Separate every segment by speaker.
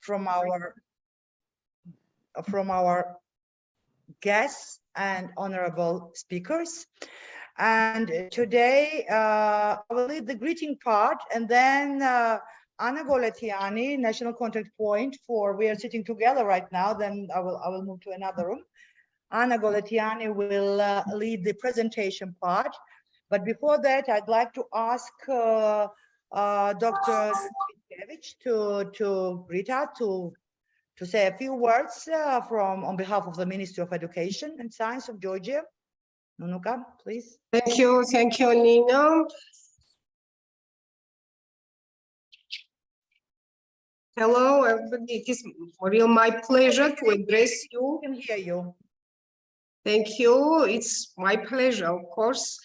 Speaker 1: from our guests and honorable speakers. And today I will lead the greeting part, and then Anna Goletiani, national contact point for, we are sitting together right now, then I will move to another room. Anna Goletiani will lead the presentation part. But before that, I'd like to ask Dr. to greet us, to say a few words on behalf of the Ministry of Education and Science of Georgia. Nunuka, please.
Speaker 2: Thank you, Nina. Hello, everybody. It is really my pleasure to address you.
Speaker 1: I can hear you.
Speaker 2: Thank you. It's my pleasure, of course,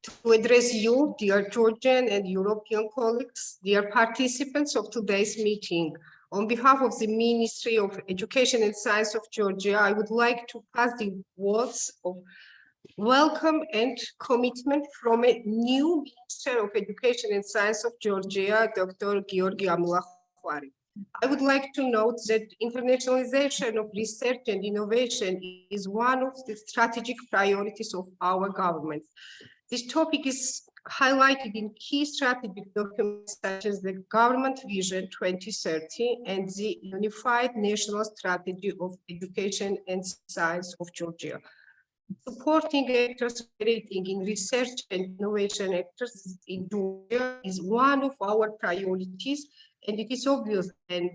Speaker 2: to address you, dear Georgian and European colleagues, dear participants of today's meeting. On behalf of the Ministry of Education and Science of Georgia, I would like to pass the words of welcome and commitment from a new Minister of Education and Science of Georgia, Dr. Georgi Amulakhwari. I would like to note that internationalization of research and innovation is one of the strategic priorities of our government. This topic is highlighted in key strategic documents such as the Government Vision 2030 and the Unified National Strategy of Education and Science of Georgia. Supporting actors operating in research and innovation actors in Georgia is one of our priorities, and it is obvious, and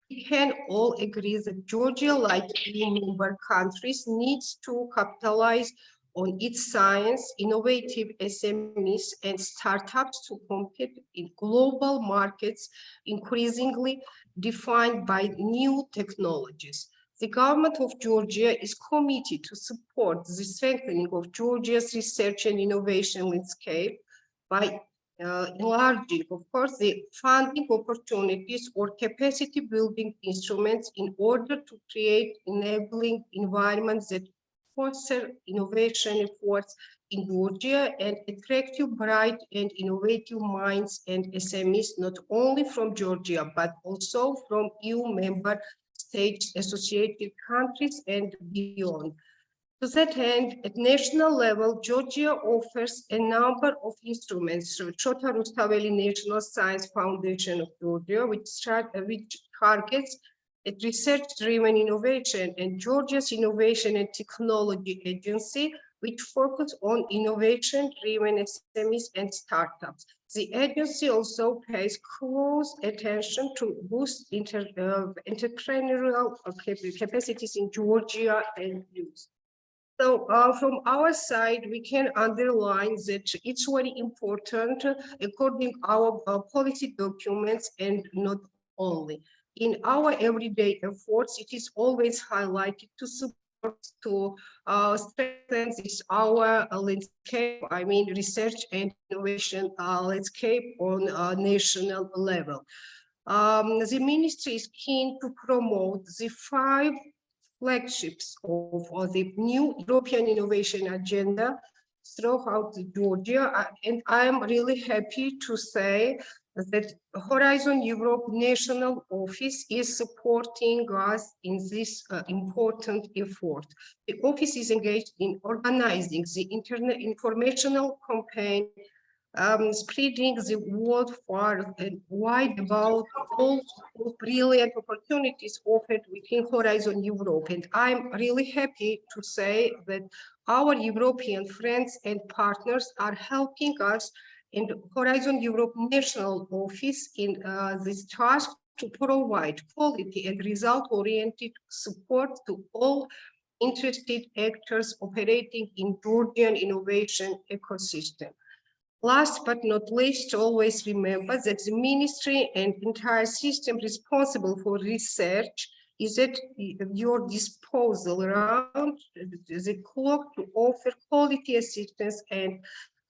Speaker 2: we can all agree that Georgia, like EU member countries, needs to capitalize on its science, innovative SMEs and startups to compete in global markets increasingly defined by new technologies. The government of Georgia is committed to support the strengthening of Georgia's research and innovation landscape by enlarging, of course, the funding opportunities or capacity building instruments in order to create enabling environments that foster innovation efforts in Georgia and attractive, bright and innovative minds and SMEs, not only from Georgia, but also from EU member states, associated countries and beyond. To that end, at national level, Georgia offers a number of instruments through Chota Rustaveli National Science Foundation of Georgia, which targets at research-driven innovation, and Georgia's Innovation and Technology Agency, which focus on innovation-driven SMEs and startups. The agency also pays close attention to boost entrepreneurial capacities in Georgia and youth. So from our side, we can underline that it's very important according to our policy documents and not only. In our everyday efforts, it is always highlighted to support, to strengthen this our landscape, I mean research and innovation landscape on a national level. The ministry is keen to promote the 5 flagships of the new European innovation agenda throughout Georgia, and I am really happy to say that Horizon Europe National Office is supporting us in this important effort. The office is engaged in organizing the internet informational campaign, spreading the word far and wide about all brilliant opportunities offered within Horizon Europe. And I'm really happy to say that our European friends and partners are helping us in the Horizon Europe National Office in this task to provide quality and result-oriented support to all interested actors operating in Georgian innovation ecosystem. Last but not least, always remember that the ministry and entire system responsible for research is at your disposal around the clock to offer quality assistance and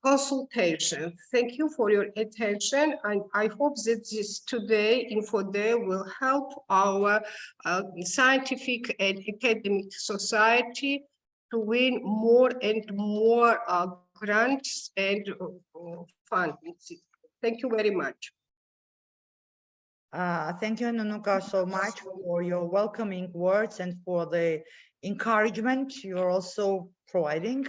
Speaker 2: consultation. Thank you for your attention, and I hope that this today Info Day will help our scientific and academic society to win more and more grants and funding. Thank you very much.
Speaker 1: Thank you, Nanuka, so much for your welcoming words and for the encouragement you're also providing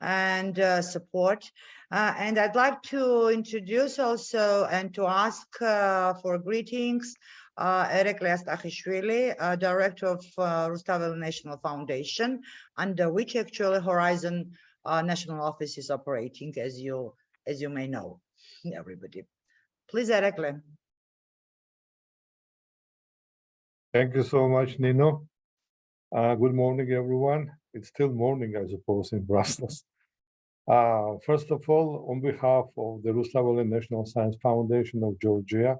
Speaker 1: and support. And I'd like to introduce also and to ask for greetings Erekle Astachishvili, Director of Rustaveli National Foundation, under which actually Horizon National Office is operating, as you may know, everybody. Please, Erekle.
Speaker 3: Thank you so much, Nino. Good morning, everyone. It's still morning, I suppose, in Brussels. First of all, on behalf of the Rustaveli National Science Foundation of Georgia,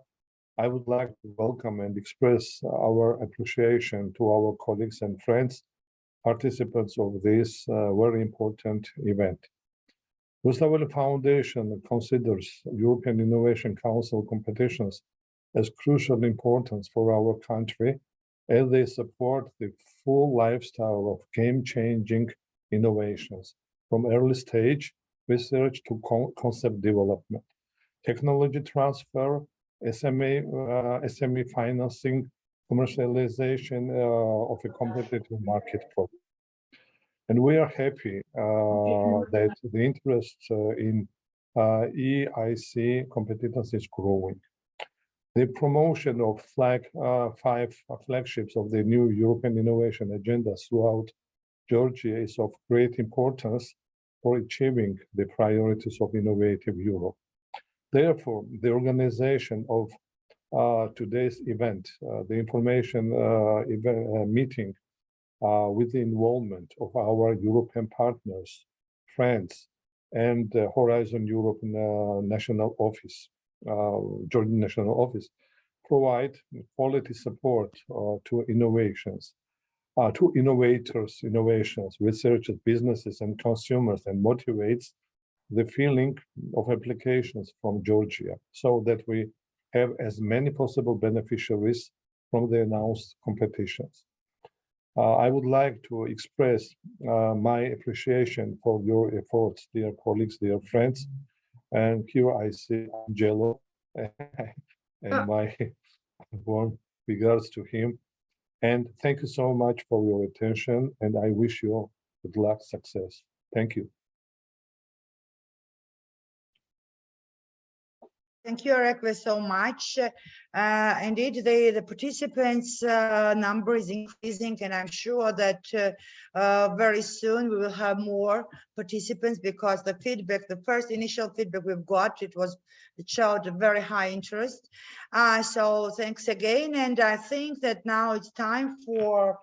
Speaker 3: I would like to welcome and express our appreciation to our colleagues and friends, participants of this very important event. Rustaveli Foundation considers European Innovation Council competitions as crucial importance for our country, as they support the full lifestyle of game-changing innovations, from early stage research to concept development, technology transfer, SME financing, commercialization of a competitive market product. And we are happy that the interest in EIC competitors is growing. The promotion of five flagships of the new European innovation agenda throughout Georgia is of great importance for achieving the priorities of innovative Europe. Therefore, the organization of today's event, the information meeting with the involvement of our European partners, friends, and Horizon Europe National Office, Georgian National Office, provide quality support to innovations, to innovators, innovations, researchers, businesses, and consumers, and motivates the feeling of applications from Georgia, so that we have as many possible beneficiaries from the announced competitions. I would like to express my appreciation for your efforts, dear colleagues, dear friends. And here I see Angelo, and my warm regards to him. And thank you so much for your attention, and I wish you good luck, success. Thank you.
Speaker 1: Thank you, Erekle, so much. Indeed, the participants' number is increasing, and I'm sure that very soon we will have more participants, because the feedback, the first initial feedback we've got, it showed a very high interest. So thanks again, and I think that now it's time for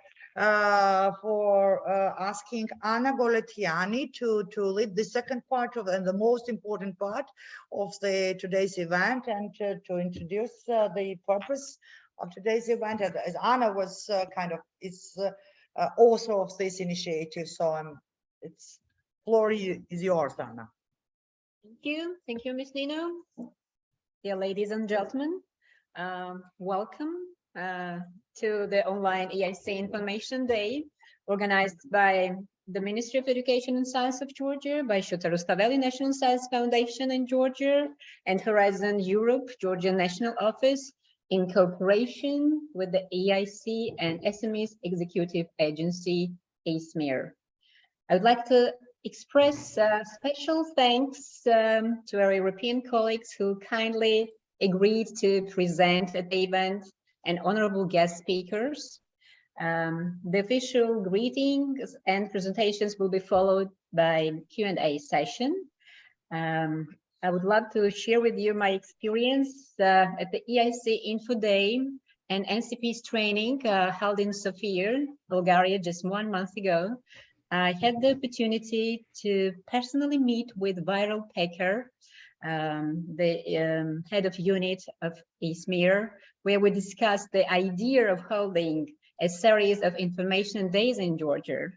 Speaker 1: asking Anna Goletiani to lead the second part of and the most important part of today's event, and to introduce the purpose of today's event, as Anna was author of this initiative. So it's floor is yours, Anna.
Speaker 4: Thank you, Ms. Nino. Dear ladies and gentlemen, welcome to the online EIC Information Day, organized by the Ministry of Education and Science of Georgia, by Rustaveli National Science Foundation in Georgia, and Horizon Europe Georgia National Office, in cooperation with the EIC and SME's executive agency, EISMEA. I would like to express special thanks to our European colleagues who kindly agreed to present at the event, and honorable guest speakers. The official greetings and presentations will be followed by Q&A session. I would love to share with you my experience at the EIC Info Day and NCP's training held in Sofia, Bulgaria, just 1 month ago. I had the opportunity to personally meet with Viral Peker, the head of unit of EISMEA, where we discussed the idea of holding a series of information days in Georgia.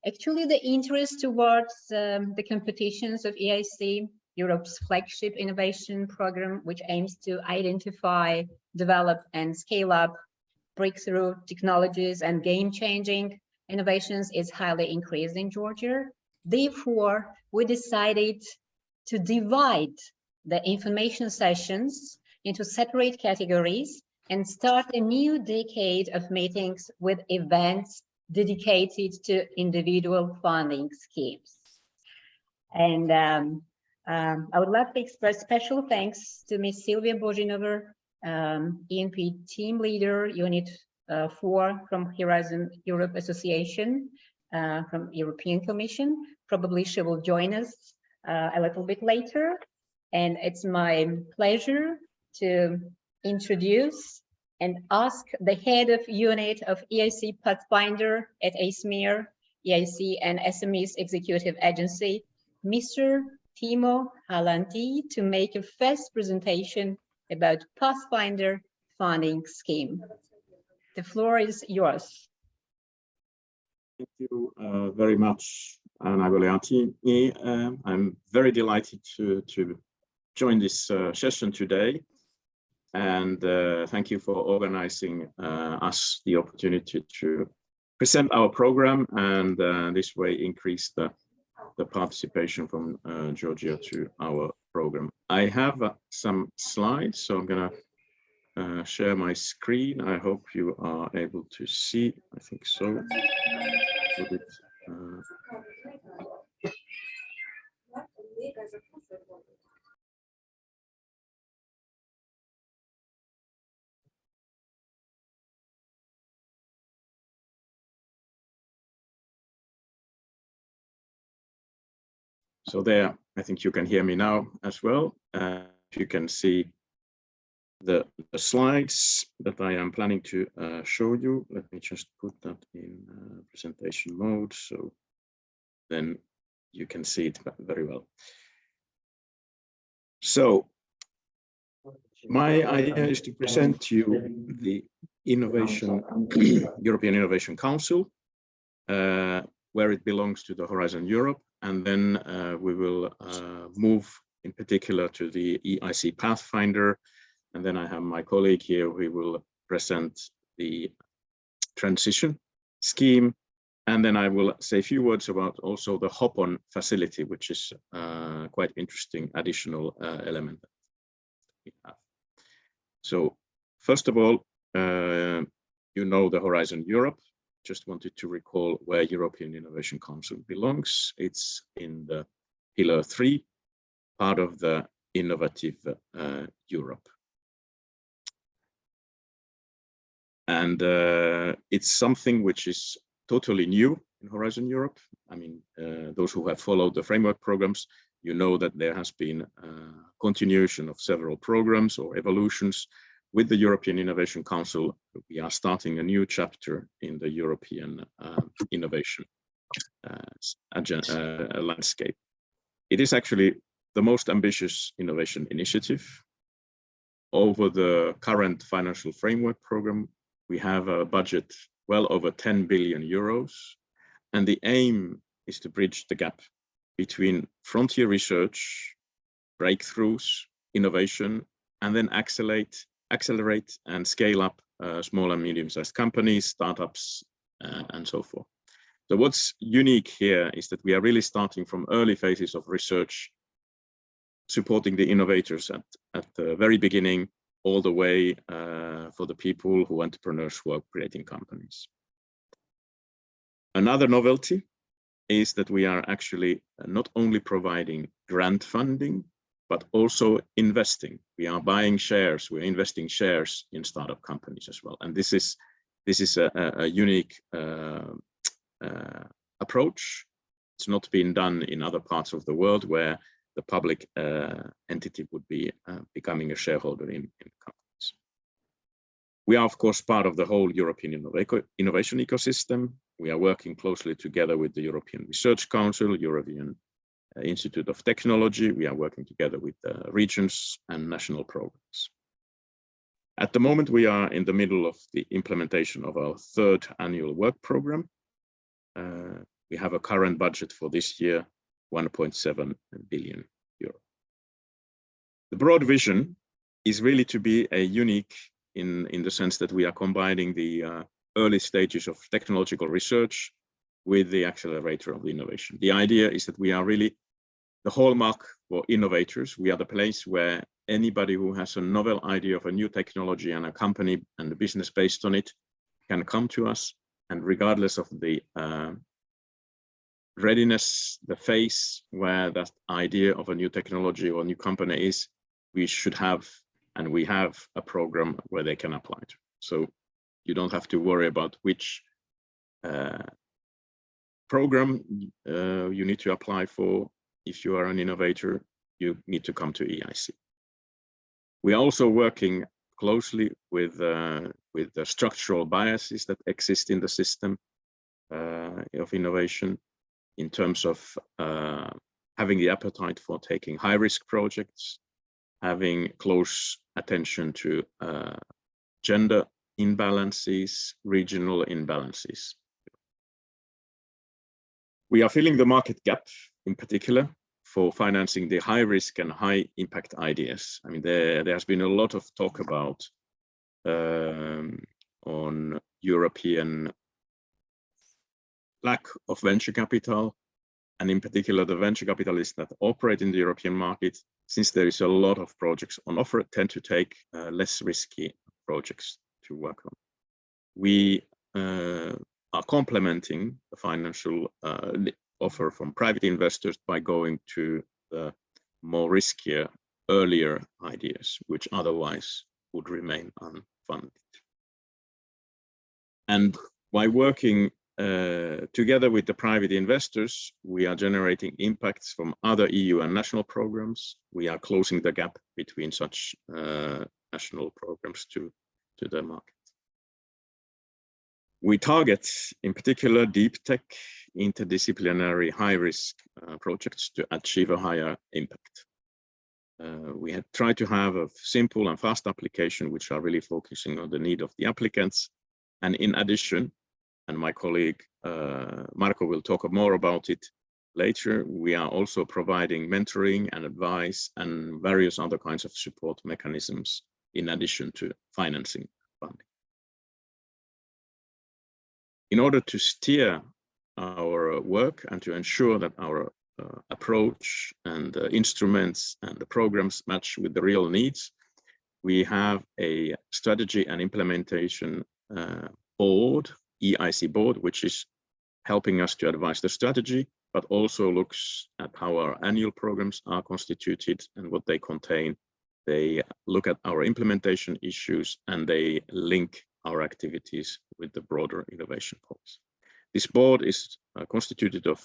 Speaker 4: Actually, the interest towards the competitions of EIC, Europe's flagship innovation program, which aims to identify, develop, and scale up breakthrough technologies and game-changing innovations, is highly increased in Georgia. Therefore, we decided to divide the information sessions into separate categories and start a new decade of meetings with events dedicated to individual funding schemes. And I would like to express special thanks to Ms. Silvia Bojinova, ENP team leader, Unit 4 from Horizon Europe Association, from European Commission. Probably she will join us a little bit later. And it's my pleasure to introduce and ask the head of unit of EIC Pathfinder at EISMEA, EIC and SMEs Executive Agency, Mr. Timo Halanti, to make a first presentation about Pathfinder funding scheme. The floor is yours.
Speaker 5: Thank you very much, Anna Goliati. I'm very delighted to join this session today. And thank you for organizing us the opportunity to present our program and this way increase the participation from Georgia to our program. I have some slides, so I'm going to share my screen. I hope you are able to see. I think so. So there, I think you can hear me now as well. You can see the slides that I am planning to show you. Let me just put that in presentation mode, so then you can see it very well. So my idea is to present to you the European Innovation Council, where it belongs to the Horizon Europe, and then we will move in particular to the EIC Pathfinder, and then I have my colleague here who will present the transition scheme, and then I will say a few words about also the hop-on facility, which is quite interesting additional element that we have. So first of all, you know the Horizon Europe. Just wanted to recall where European Innovation Council belongs. It's in the Pillar 3, part of the Innovative Europe. And it's something which is totally new in Horizon Europe. I mean, those who have followed the framework programs, you know that there has been a continuation of several programs or evolutions. With the European Innovation Council, we are starting a new chapter in the European innovation landscape. It is actually the most ambitious innovation initiative. Over the current financial framework program, we have a budget well over 10 billion euros, and the aim is to bridge the gap between frontier research, breakthroughs, innovation, and then accelerate and scale up small and medium-sized companies, startups, and so forth. So what's unique here is that we are really starting from early phases of research, supporting the innovators at the very beginning, all the way for the people who entrepreneurs who are creating companies. Another novelty is that we are actually not only providing grant funding, but also investing. We are buying shares, we're investing shares in startup companies as well. And this is a unique approach. It's not been done in other parts of the world where the public entity would be becoming a shareholder in companies. We are, of course, part of the whole European innovation ecosystem. We are working closely together with the European Research Council, European Institute of Technology. We are working together with regions and national programs. At the moment, we are in the middle of the implementation of our third annual work program. We have a current budget for this year, 1.7 billion euro. The broad vision is really to be a unique in the sense that we are combining the early stages of technological research with the accelerator of the innovation. The idea is that we are really the hallmark for innovators. We are the place where anybody who has a novel idea of a new technology and a company and a business based on it can come to us, and regardless of the readiness, the phase where that idea of a new technology or new company is, we should have, and we have a program where they can apply to. So you don't have to worry about which program you need to apply for. If you are an innovator, you need to come to EIC. We are also working closely with the structural biases that exist in the system of innovation, in terms of having the appetite for taking high-risk projects, having close attention to gender imbalances, regional imbalances. We are filling the market gap, in particular, for financing the high-risk and high-impact ideas. I mean, there has been a lot of talk about on European lack of venture capital, and in particular the venture capitalists that operate in the European market, since there is a lot of projects on offer, tend to take less risky projects to work on. We are complementing the financial offer from private investors by going to the more riskier, earlier ideas, which otherwise would remain unfunded. And by working together with the private investors, we are generating impacts from other EU and national programs. We are closing the gap between such national programs to the market. We target, in particular, deep tech, interdisciplinary, high-risk projects to achieve a higher impact. We have tried to have a simple and fast application, which are really focusing on the need of the applicants. And in addition, and my colleague Marco will talk more about it later, we are also providing mentoring and advice and various other kinds of support mechanisms in addition to financing funding. In order to steer our work and to ensure that our approach and instruments and the programs match with the real needs, we have a strategy and implementation board, EIC board, which is helping us to advise the strategy, but also looks at how our annual programs are constituted and what they contain. They look at our implementation issues and they link our activities with the broader innovation policy. This board is constituted of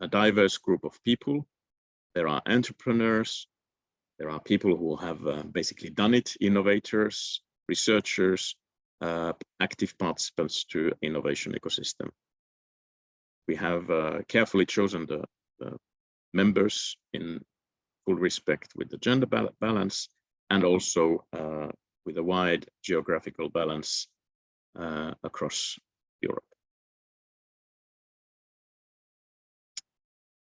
Speaker 5: a diverse group of people. There are entrepreneurs, there are people who have basically done it, innovators, researchers, active participants to innovation ecosystem. We have carefully chosen the members in full respect with the gender balance and also with a wide geographical balance across Europe.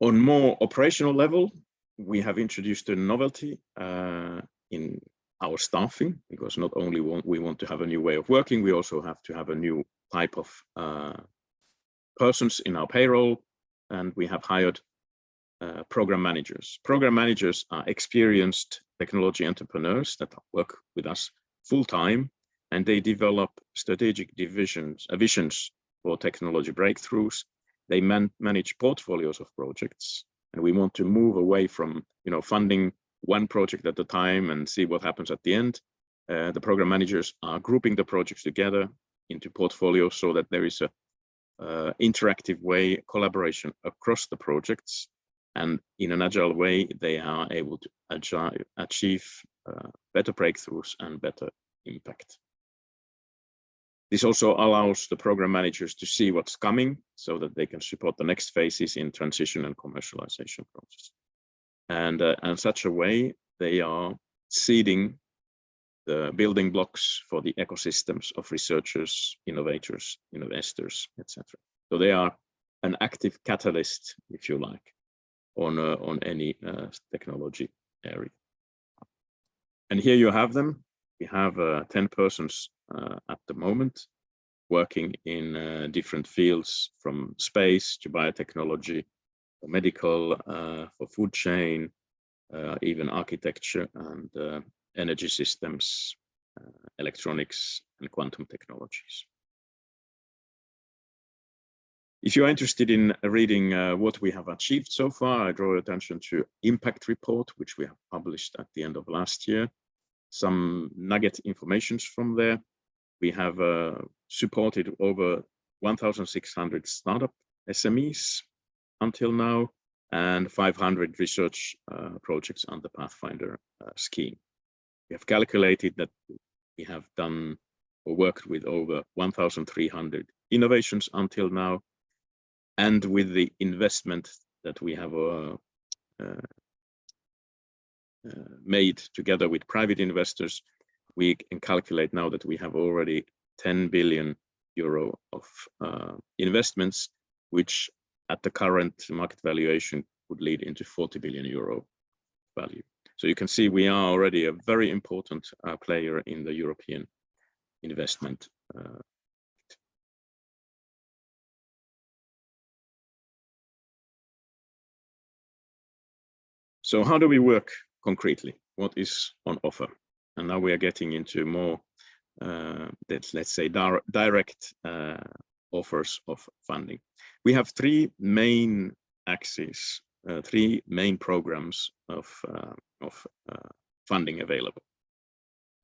Speaker 5: On more operational level, we have introduced a novelty in our staffing, because not only we want to have a new way of working, we also have to have a new type of persons in our payroll, and we have hired program managers. Program managers are experienced technology entrepreneurs that work with us full-time, and they develop strategic visions for technology breakthroughs. They manage portfolios of projects, and we want to move away from funding one project at a time and see what happens at the end. The program managers are grouping the projects together into portfolios so that there is a interactive way, collaboration across the projects, and in an agile way, they are able to achieve better breakthroughs and better impact. This also allows the program managers to see what's coming so that they can support the next phases in transition and commercialization process. And in such a way, they are seeding the building blocks for the ecosystems of researchers, innovators, investors, etc. So they are an active catalyst, if you like, on any technology area. And here you have them. We have 10 persons at the moment working in different fields, from space to biotechnology, for medical, for food chain, even architecture and energy systems, electronics, and quantum technologies. If you're interested in reading what we have achieved so far, I draw your attention to Impact Report, which we have published at the end of last year. Some nugget information from there. We have supported over 1,600 startup SMEs until now, and 500 research projects on the Pathfinder scheme. We have calculated that we have done or worked with over 1,300 innovations until now, and with the investment that we have made together with private investors, we can calculate now that we have already 10 billion euro of investments, which at the current market valuation would lead into 40 billion euro value. So you can see we are already a very important player in the European investment. So how do we work concretely? What is on offer? And now we are getting into more, let's say, direct offers of funding. We have three main axes, three main programs of funding available.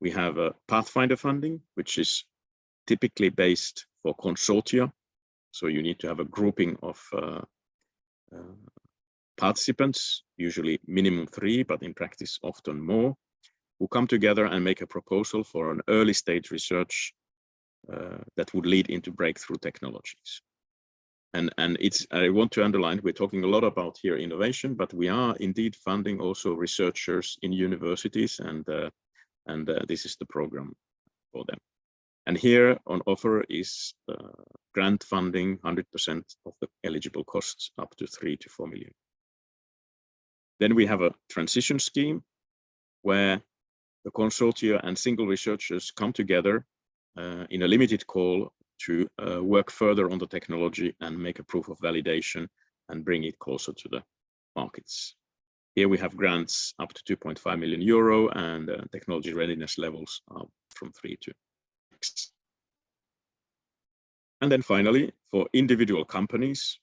Speaker 5: We have a Pathfinder funding, which is typically based for consortia. So you need to have a grouping of participants, usually minimum 3, but in practice often more, who come together and make a proposal for an early stage research that would lead into breakthrough technologies. And I want to underline, we're talking a lot about here innovation, but we are indeed funding also researchers in universities, and this is the program for them. And here on offer is grant funding, 100% of the eligible costs, up to 3 to 4 million. Then we have a transition scheme where the consortia and single researchers come together in a limited call to work further on the technology and make a proof of validation and bring it closer to the markets. Here we have grants up to 2.5 million euro, and technology readiness levels are from 3 to 6. And then finally, for individual companies,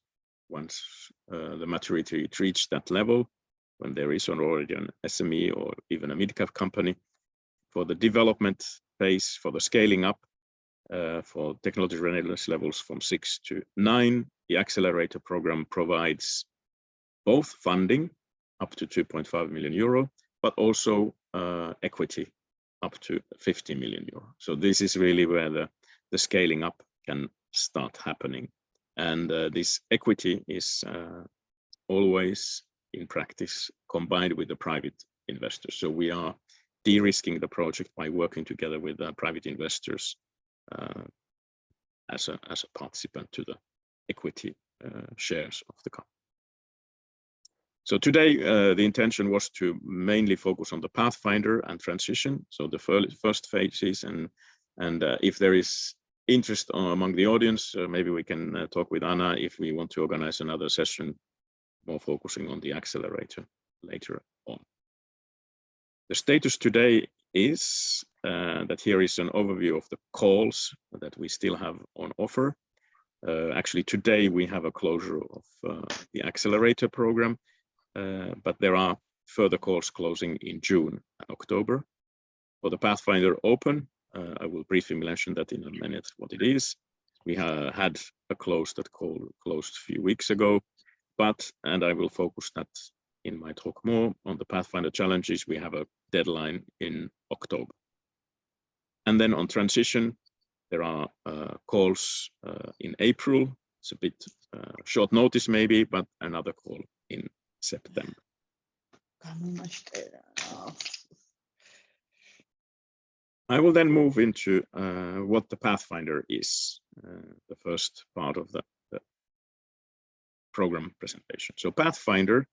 Speaker 5: once the maturity reached that level, when there is already an SME or even a mid-cap company, for the development phase, for the scaling up, for technology readiness levels from 6 to 9, the accelerator program provides both funding up to 2.5 million euro, but also equity up to 50 million euro. So this is really where the scaling up can start happening. And this equity is always in practice combined with the private investors. So we are de-risking the project by working together with private investors as a participant to the equity shares of the company. So today, the intention was to mainly focus on the Pathfinder and transition. So the first phases, and if there is interest among the audience, maybe we can talk with Anna if we want to organize another session more focusing on the accelerator later on. The status today is that here is an overview of the calls that we still have on offer. Actually, today we have a closure of the accelerator program, but there are further calls closing in June and October. For the Pathfinder Open, I will briefly mention that in a minute what it is. We had a closed a few weeks ago, and I will focus that in my talk more on the Pathfinder challenges. We have a deadline in October. And then on transition, there are calls in April. It's a bit short notice maybe, but another call in September. I will then move into what the Pathfinder is, the first part of the program presentation. So Pathfinder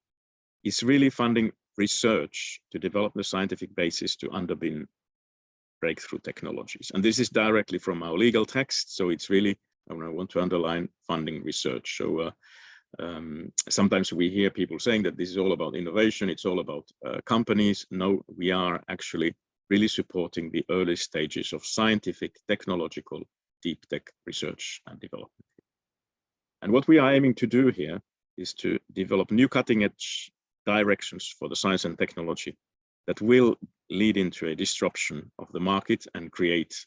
Speaker 5: is really funding research to develop the scientific basis to underpin breakthrough technologies. And this is directly from our legal text. So it's really, I want to underline funding research. So sometimes we hear people saying that this is all about innovation, it's all about companies. No, we are actually really supporting the early stages of scientific, technological, deep tech research and development. And what we are aiming to do here is to develop new cutting edge directions for the science and technology that will lead into a disruption of the market and create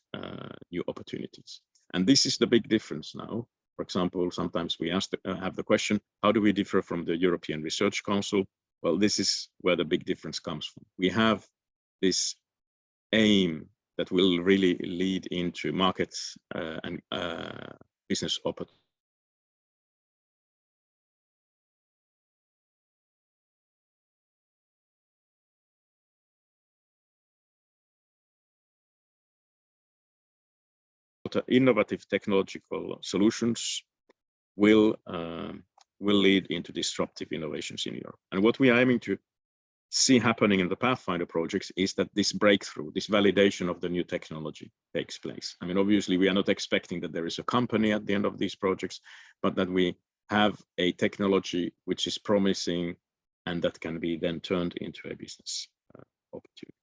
Speaker 5: new opportunities. And this is the big difference now. For example, sometimes we have the question, how do we differ from the European Research Council? Well, this is where the big difference comes from. We have this aim that will really lead into markets and business opportunities. Innovative technological solutions will lead into disruptive innovations in Europe. And what we are aiming to see happening in the Pathfinder projects is that this breakthrough, this validation of the new technology takes place. I mean, obviously, we are not expecting that there is a company at the end of these projects, but that we have a technology which is promising and that can be then turned into a business opportunity.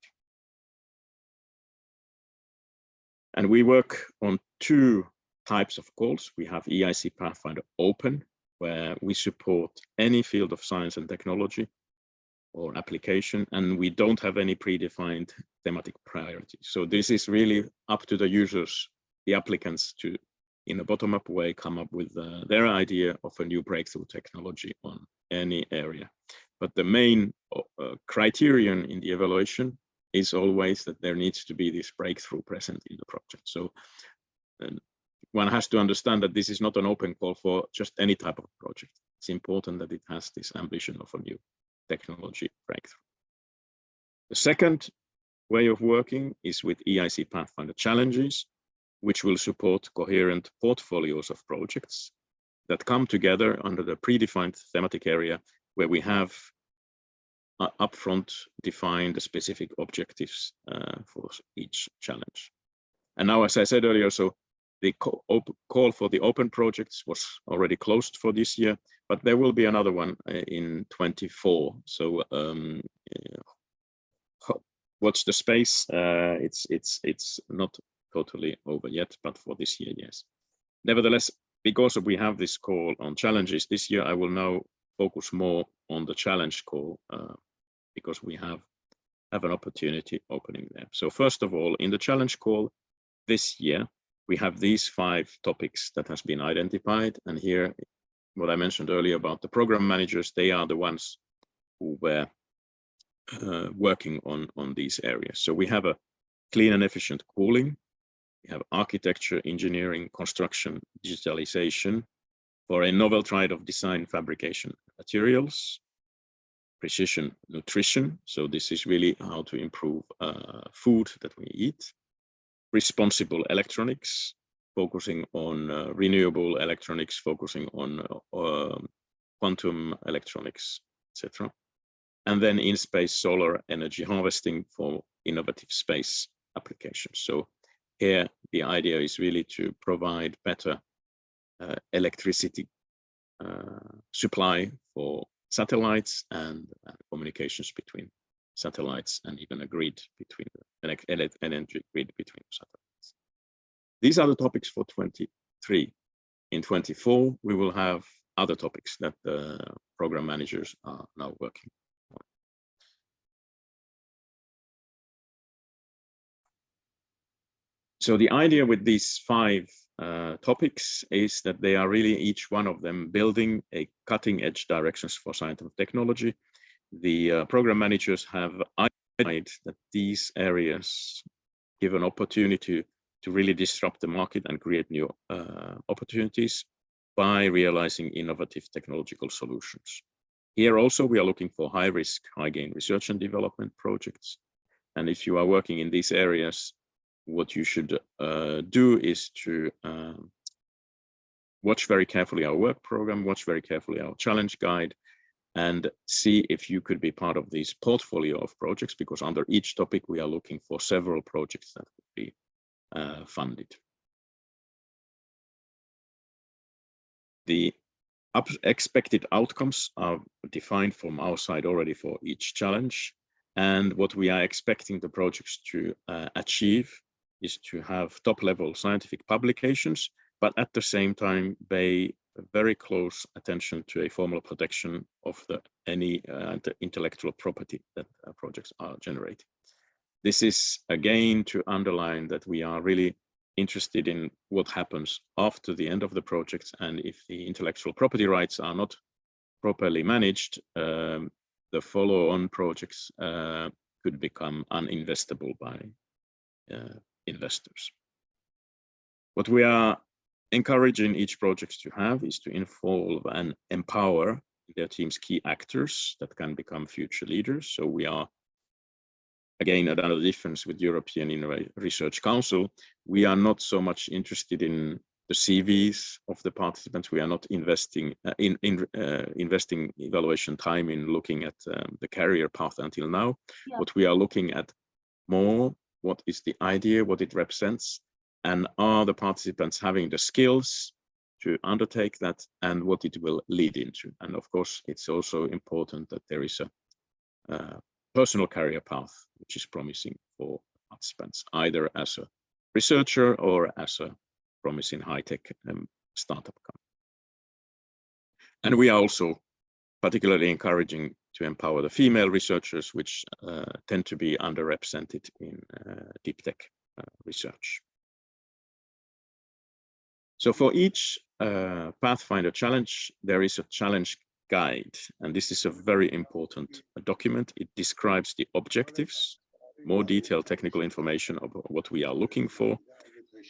Speaker 5: And we work on two types of calls. We have EIC Pathfinder Open, where we support any field of science and technology or application, and we don't have any predefined thematic priorities. So this is really up to the users, the applicants, to, in a bottom-up way, come up with their idea of a new breakthrough technology on any area. But the main criterion in the evaluation is always that there needs to be this breakthrough present in the project. So one has to understand that this is not an open call for just any type of project. It's important that it has this ambition of a new technology breakthrough. The second way of working is with EIC Pathfinder Challenges, which will support coherent portfolios of projects that come together under the predefined thematic area where we have upfront defined the specific objectives for each challenge. And now, as I said earlier, so the call for the open projects was already closed for this year, but there will be another one in 24. So watch the space. It's not totally over yet, but for this year, yes. Nevertheless, because we have this call on challenges this year, I will now focus more on the challenge call because we have an opportunity opening there. So first of all, in the challenge call this year, we have these 5 topics that has been identified. And here, what I mentioned earlier about the program managers, they are the ones who were working on these areas. So we have a clean and efficient cooling. We have architecture, engineering, construction, digitalization for a novel trade of design, fabrication, materials, precision nutrition. So this is really how to improve food that we eat. Responsible electronics, focusing on renewable electronics, focusing on quantum electronics, etc. And then in space solar energy harvesting for innovative space applications. So here the idea is really to provide better electricity supply for satellites and communications between satellites and even a grid between an energy grid between satellites. These are the topics for 23. In 24, we will have other topics that the program managers are now working on. So the idea with these 5 topics is that they are really each one of them building a cutting edge directions for science and technology. The program managers have identified that these areas give an opportunity to really disrupt the market and create new opportunities by realizing innovative technological solutions. Here also, we are looking for high risk, high gain research and development projects. And if you are working in these areas, what you should do is to watch very carefully our work program, watch very carefully our challenge guide, and see if you could be part of this portfolio of projects, because under each topic, we are looking for several projects that could be funded. The Expected outcomes are defined from our side already for each challenge. And what we are expecting the projects to achieve is to have top-level scientific publications, but at the same time pay very close attention to a formal protection of any intellectual property that projects are generating. This is again to underline that we are really interested in what happens after the end of the project, and if the intellectual property rights are not properly managed, the follow-on projects could become uninvestable by investors. What we are encouraging each project to have is to involve and empower their team's key actors that can become future leaders. So we are, again, another difference with European Research Council. We are not so much interested in the CVs of the participants. We are not investing investing evaluation time in looking at the career path until now. Yeah. What we are looking at more, what is the idea, what it represents, and are the participants having the skills to undertake that, and what it will lead into. And of course, it's also important that there is a personal career path which is promising for participants, either as a researcher or as a promising high-tech startup company. And we are also particularly encouraging to empower the female researchers, which tend to be underrepresented in deep tech research. So for each Pathfinder challenge, there is a challenge guide, and this is a very important document. It describes the objectives, more detailed technical information about what we are looking for,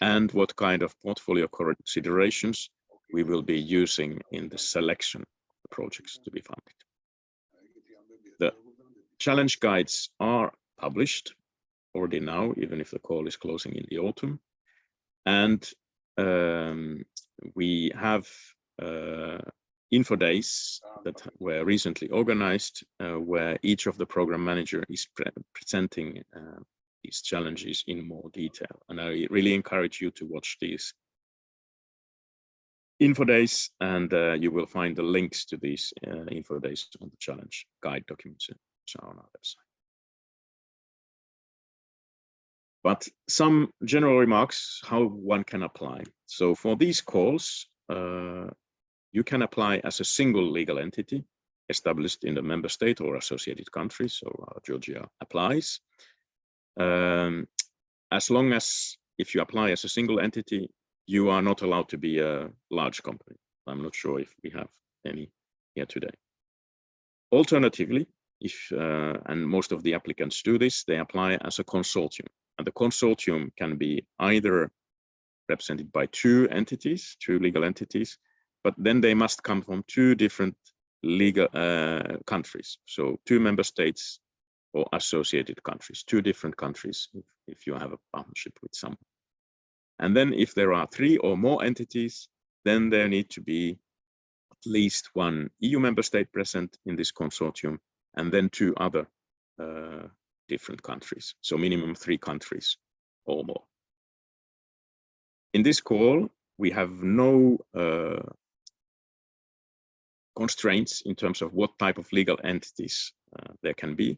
Speaker 5: and what kind of portfolio considerations we will be using in the selection of the projects to be funded. The challenge guides are published already now, even if the call is closing in the autumn. And we have info days that were recently organized, where each of the program manager is presenting these challenges in more detail. And I really encourage you to watch these info days, and you will find the links to these info days on the challenge guide documents on our website. But some general remarks how one can apply. So for these calls, you can apply as a single legal entity established in the member state or associated country. So Georgia applies. As long as if you apply as a single entity, you are not allowed to be a large company. I'm not sure if we have any here today. Alternatively, if and most of the applicants do this, they apply as a consortium. And the consortium can be either represented by two entities, two legal entities, but then they must come from two different legal countries. So two member states or associated countries, two different countries if you have a partnership with someone. And then if there are three or more entities, then there need to be at least one EU member state present in this consortium, and then two other different countries. So minimum 3 countries or more. In this call, we have no constraints in terms of what type of legal entities there can be.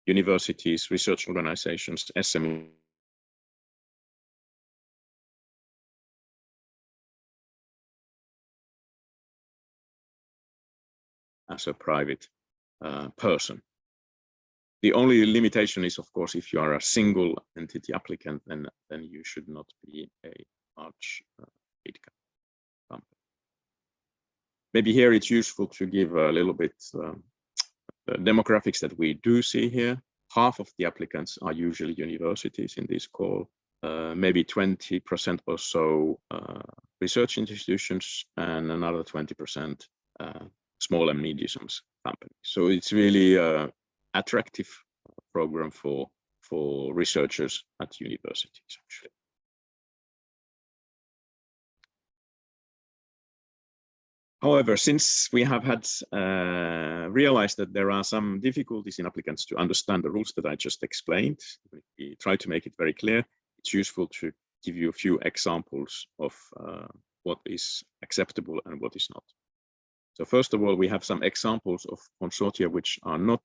Speaker 5: Universities, research organizations, SME. As a private person. The only limitation is, of course, if you are a single entity applicant, then you should not be a large company. Maybe here it's useful to give a little bit the demographics that we do see here. Half of the applicants are usually universities in this call, maybe 20% or so research institutions, and another 20% small and medium companies. So it's really an attractive program for researchers at universities, actually. However, since we have had realized that there are some difficulties in applicants to understand the rules that I just explained, we try to make it very clear. It's useful to give you a few examples of what is acceptable and what is not. So first of all, we have some examples of consortia which are not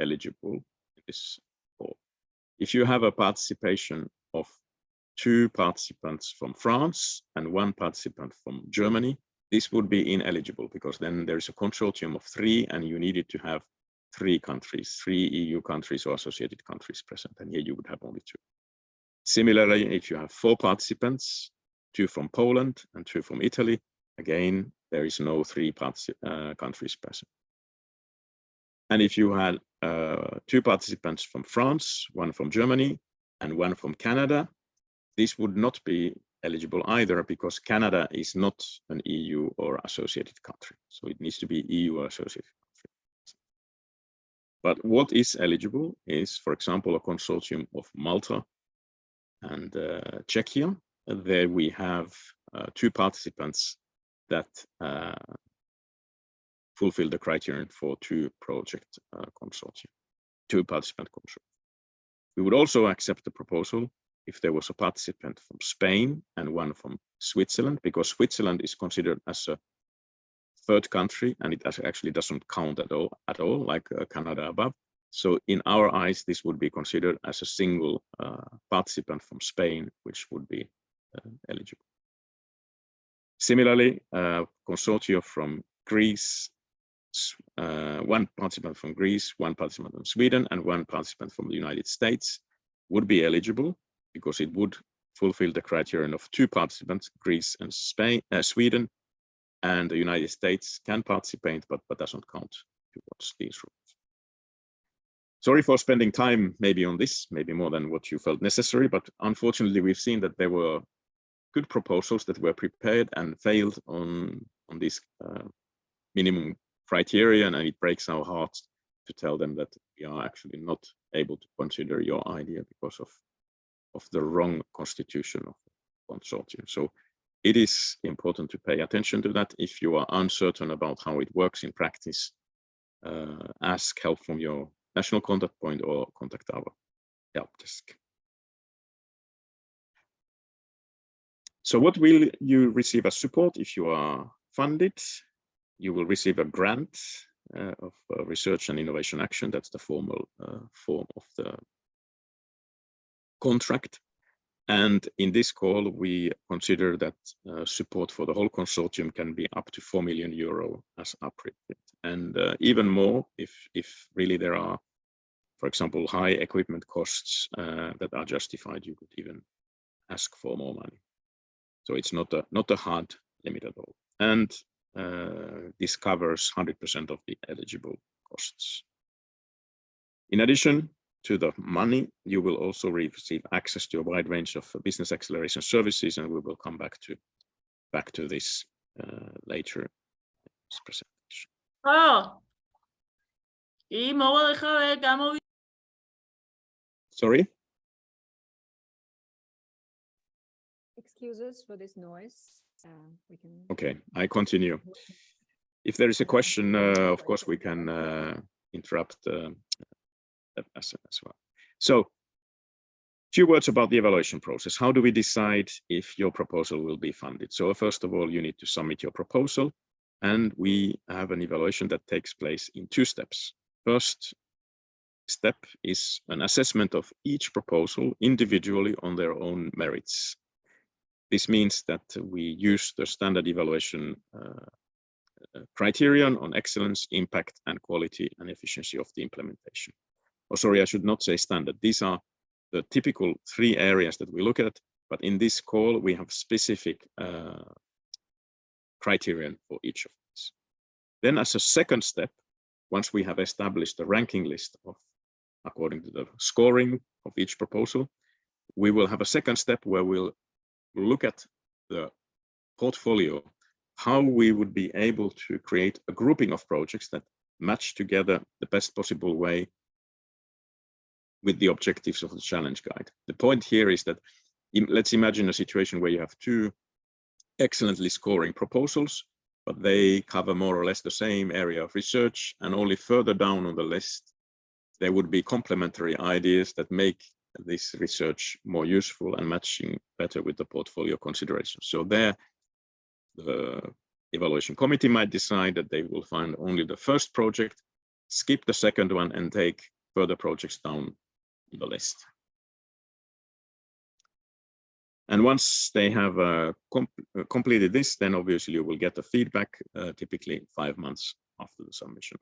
Speaker 5: eligible in this call. If you have a participation of 2 participants from France and 1 participant from Germany, this would be ineligible because then there is a consortium of 3 and you needed to have 3 countries, 3 EU countries or associated countries present, and here you would have only 2. Similarly, if you have 4 participants, 2 from Poland and 2 from Italy, again, there is no 3 countries present. And if you had 2 participants from France, 1 from Germany, and 1 from Canada, this would not be eligible either because Canada is not an EU or associated country. So it needs to be EU or associated country. But what is eligible is, for example, a consortium of Malta and Czechia. There we have 2 participants that fulfill the criterion for 2 project consortium, 2 participant consortium. We would also accept the proposal if there was a participant from Spain and 1 from Switzerland, because Switzerland is considered as a 3rd country and it actually doesn't count at all, like Canada above. So in our eyes, this would be considered as a single participant from Spain, which would be eligible. Similarly, consortia from Greece, 1 participant from Greece, 1 participant from Sweden, and 1 participant from the United States would be eligible because it would fulfill the criterion of 2 participants, Greece and Sweden, and the United States can participate, but doesn't count towards these rules. Sorry for spending time maybe on this, maybe more than what you felt necessary, but unfortunately we've seen that there were good proposals that were prepared and failed on this minimum criteria, and it breaks our hearts to tell them that we are actually not able to consider your idea because of the wrong constitution of the consortium. So it is important to pay attention to that. If you are uncertain about how it works in practice, ask help from your national contact point or contact our help desk. So what will you receive as support if you are funded? You will receive a grant of research and innovation action. That's the formal form of the contract. And in this call, we consider that support for the whole consortium can be up to 4 million euro as appropriate. And even more, if really there are, for example, high equipment costs that are justified, you could even ask for more money. So it's not a hard limit at all. And this covers 100% of the eligible costs. In addition to the money, you will also receive access to a wide range of business acceleration services, and we will come back to this later in this presentation. Sorry?
Speaker 4: Excuses for this noise. We can...
Speaker 5: Okay, I continue. If there is a question, of course, we can interrupt as well. So, a few words about the evaluation process. How do we decide if your proposal will be funded? So first of all, you need to submit your proposal, and we have an evaluation that takes place in 2 steps. First step is an assessment of each proposal individually on their own merits. This means that we use the standard evaluation criterion on excellence, impact, and quality and efficiency of the implementation. Oh, sorry, I should not say standard. These are the typical 3 areas that we look at, but in this call, we have specific criterion for each of these. Then as a second step, once we have established the ranking list according to the scoring of each proposal, we will have a second step where we'll look at the portfolio, how we would be able to create a grouping of projects that match together the best possible way with the objectives of the challenge guide. The point here is that let's imagine a situation where you have 2 excellently scoring proposals, but they cover more or less the same area of research, and only further down on the list, there would be complementary ideas that make this research more useful and matching better with the portfolio considerations. So there, the evaluation committee might decide that they will find only the first project, skip the second one, and take further projects down the list. And once they have completed this, then obviously you will get the feedback, typically 5 months after the submission.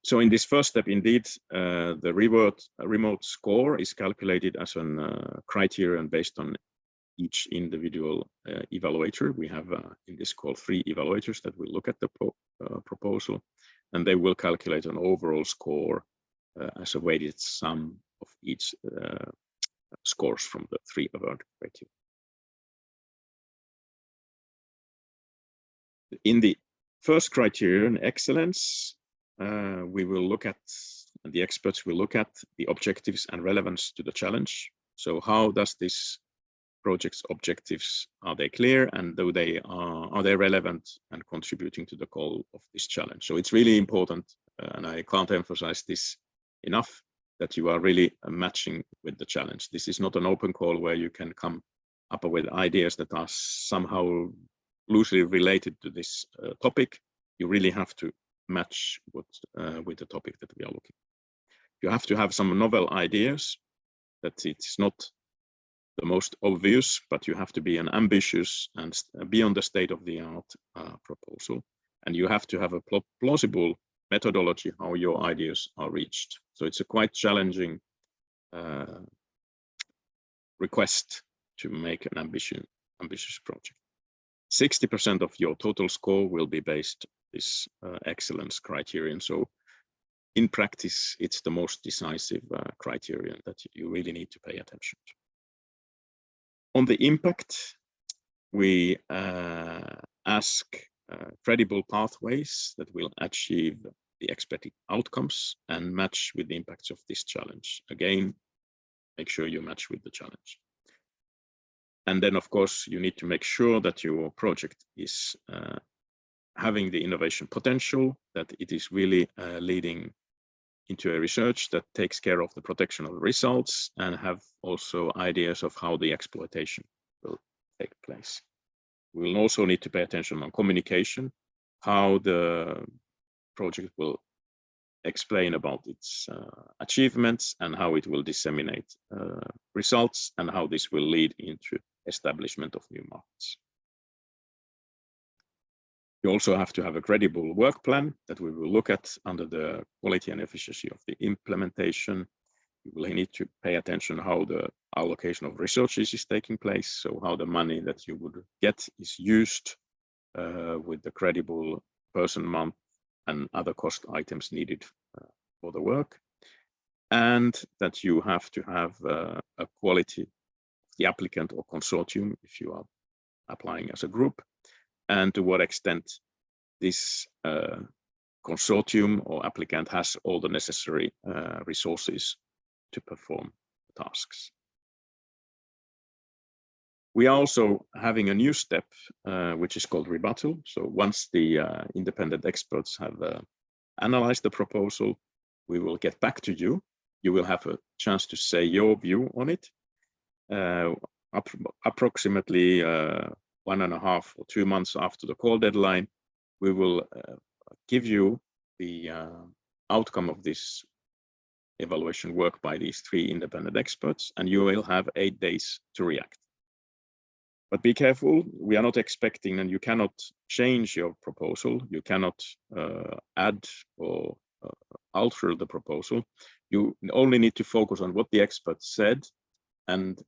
Speaker 5: So in this first step, indeed, the remote score is calculated as a criterion based on each individual evaluator. We have in this call 3 evaluators that will look at the proposal, and they will calculate an overall score as a weighted sum of each scores from the 3 award criteria. In the first criterion, excellence, we will look at, and the experts will look at the objectives and relevance to the challenge. So how does this project's objectives, are they clear, and are they relevant and contributing to the goal of this challenge? So it's really important, and I can't emphasize this enough, that you are really matching with the challenge. This is not an open call where you can come up with ideas that are somehow loosely related to this topic. You really have to match with the topic that we are looking at. You have to have some novel ideas, that it's not the most obvious, but you have to be an ambitious and beyond the state-of-the-art proposal. And you have to have a plausible methodology how your ideas are reached. So it's a quite challenging request to make an ambitious project. 60% of your total score will be based on this excellence criterion. So in practice, it's the most decisive criterion that you really need to pay attention to. On the impact, we ask credible pathways that will achieve the expected outcomes and match with the impacts of this challenge. Again, make sure you match with the challenge. And then, of course, you need to make sure that your project is having the innovation potential, that it is really leading into a research that takes care of the protection of the results, and have also ideas of how the exploitation will take place. We will also need to pay attention on communication, how the project will explain about its achievements and how it will disseminate results, and how this will lead into establishment of new markets. You also have to have a credible work plan that we will look at under the quality and efficiency of the implementation. You will need to pay attention how the allocation of resources is taking place, so how the money that you would get is used with the credible person month and other cost items needed for the work, and that you have to have a quality of the applicant or consortium if you are applying as a group, and to what extent this consortium or applicant has all the necessary resources to perform the tasks. We are also having a new step, which is called rebuttal. So once the independent experts have analyzed the proposal, we will get back to you. You will have a chance to say your view on it. Approximately 1.5 or 2 months after the call deadline, we will give you the outcome of this evaluation work by these 3 independent experts, and you will have 8 days to react. But be careful, we are not expecting, and you cannot change your proposal. You cannot add or alter the proposal. You only need to focus on what the experts said and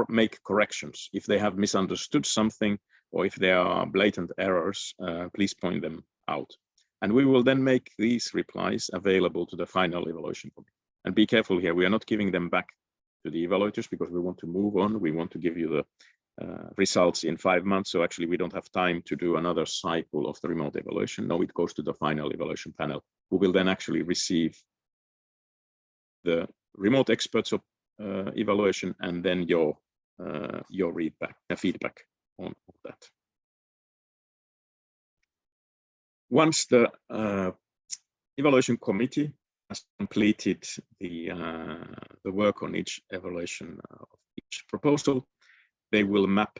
Speaker 5: make corrections. If they have misunderstood something, or if there are blatant errors, please point them out. And we will then make these replies available to the final evaluation committee. And be careful here, we are not giving them back to the evaluators because we want to move on. We want to give you the results in 5 months. So actually we don't have time to do another cycle of the remote evaluation. No, it goes to the final evaluation panel, who will then actually receive the remote experts of evaluation and then your feedback on that. Once the evaluation committee has completed the work on each evaluation of each proposal, they will map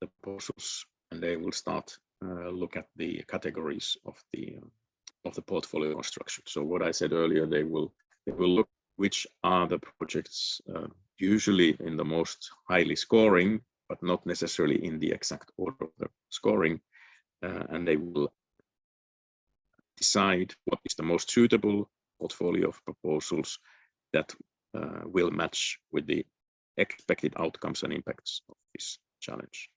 Speaker 5: the proposals, and they will start look at the categories of the portfolio construction. So what I said earlier, they will look which are the projects usually in the most highly scoring, but not necessarily in the exact order of the scoring, and they will decide what is the most suitable portfolio of proposals that will match with the expected outcomes and impacts of this challenge.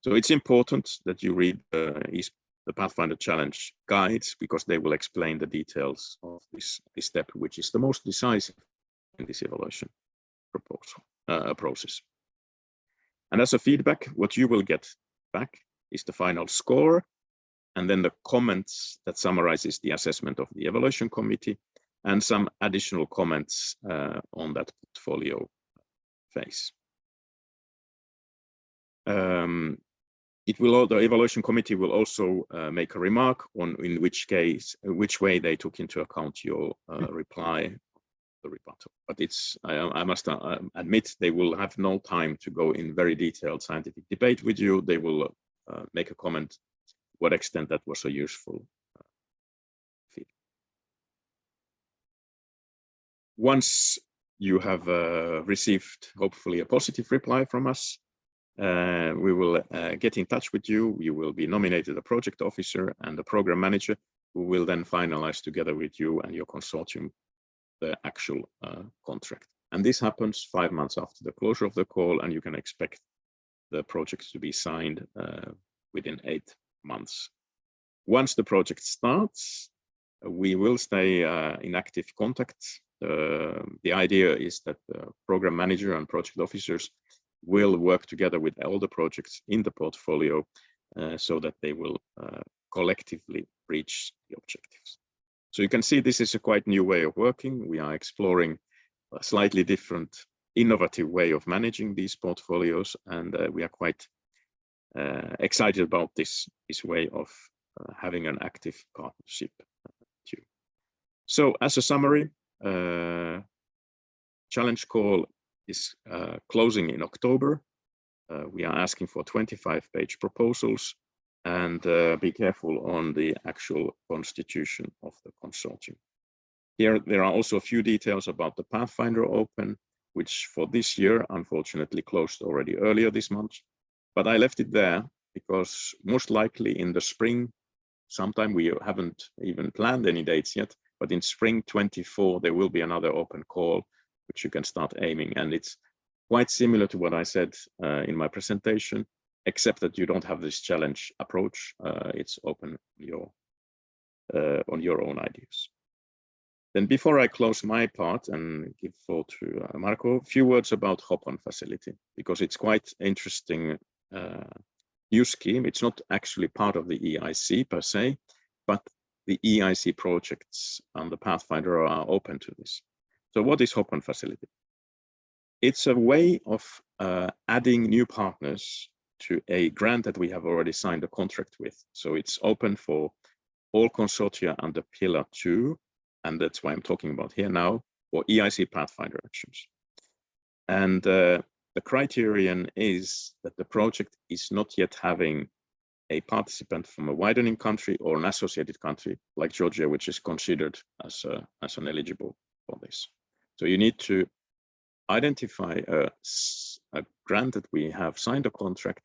Speaker 5: So it's important that you read the Pathfinder Challenge guides, because they will explain the details of this step, which is the most decisive in this evaluation process. And as a feedback, what you will get back is the final score, and then the comments that summarizes the assessment of the evaluation committee, and some additional comments on that portfolio phase. The evaluation committee will also make a remark on in which way they took into account your reply, the rebuttal. But I must admit, they will have no time to go in very detailed scientific debate with you. They will make a comment to what extent that was a useful feedback. Once you have received, hopefully, a positive reply from us, we will get in touch with you. You will be nominated a project officer and a program manager, who will then finalize together with you and your consortium the actual contract. And this happens 5 months after the closure of the call, and you can expect the project to be signed within 8 months. Once the project starts, we will stay in active contact. The idea is that the program manager and project officers will work together with all the projects in the portfolio so that they will collectively reach the objectives. So you can see this is a quite new way of working. We are exploring a slightly different, innovative way of managing these portfolios, and we are quite excited about this way of having an active partnership too. So as a summary, challenge call is closing in October. We are asking for 25-page proposals, and be careful on the actual constitution of the consortium. Here, there are also a few details about the Pathfinder Open, which for this year, unfortunately, closed already earlier this month. But I left it there because most likely in the spring, sometime, we haven't even planned any dates yet, but in spring 24, there will be another open call, which you can start aiming. And it's quite similar to what I said in my presentation, except that you don't have this challenge approach. It's open on your own ideas. Then before I close my part and give floor to Marco, a few words about Hop-on facility, because it's quite interesting new scheme. It's not actually part of the EIC per se, but the EIC projects on the Pathfinder are open to this. So what is Hop-on facility? It's a way of adding new partners to a grant that we have already signed a contract with. So it's open for all consortia under Pillar 2, and that's why I'm talking about here now, for EIC Pathfinder actions. And the criterion is that the project is not yet having a participant from a widening country or an associated country like Georgia, which is considered as an eligible for this. So you need to identify a grant that we have signed a contract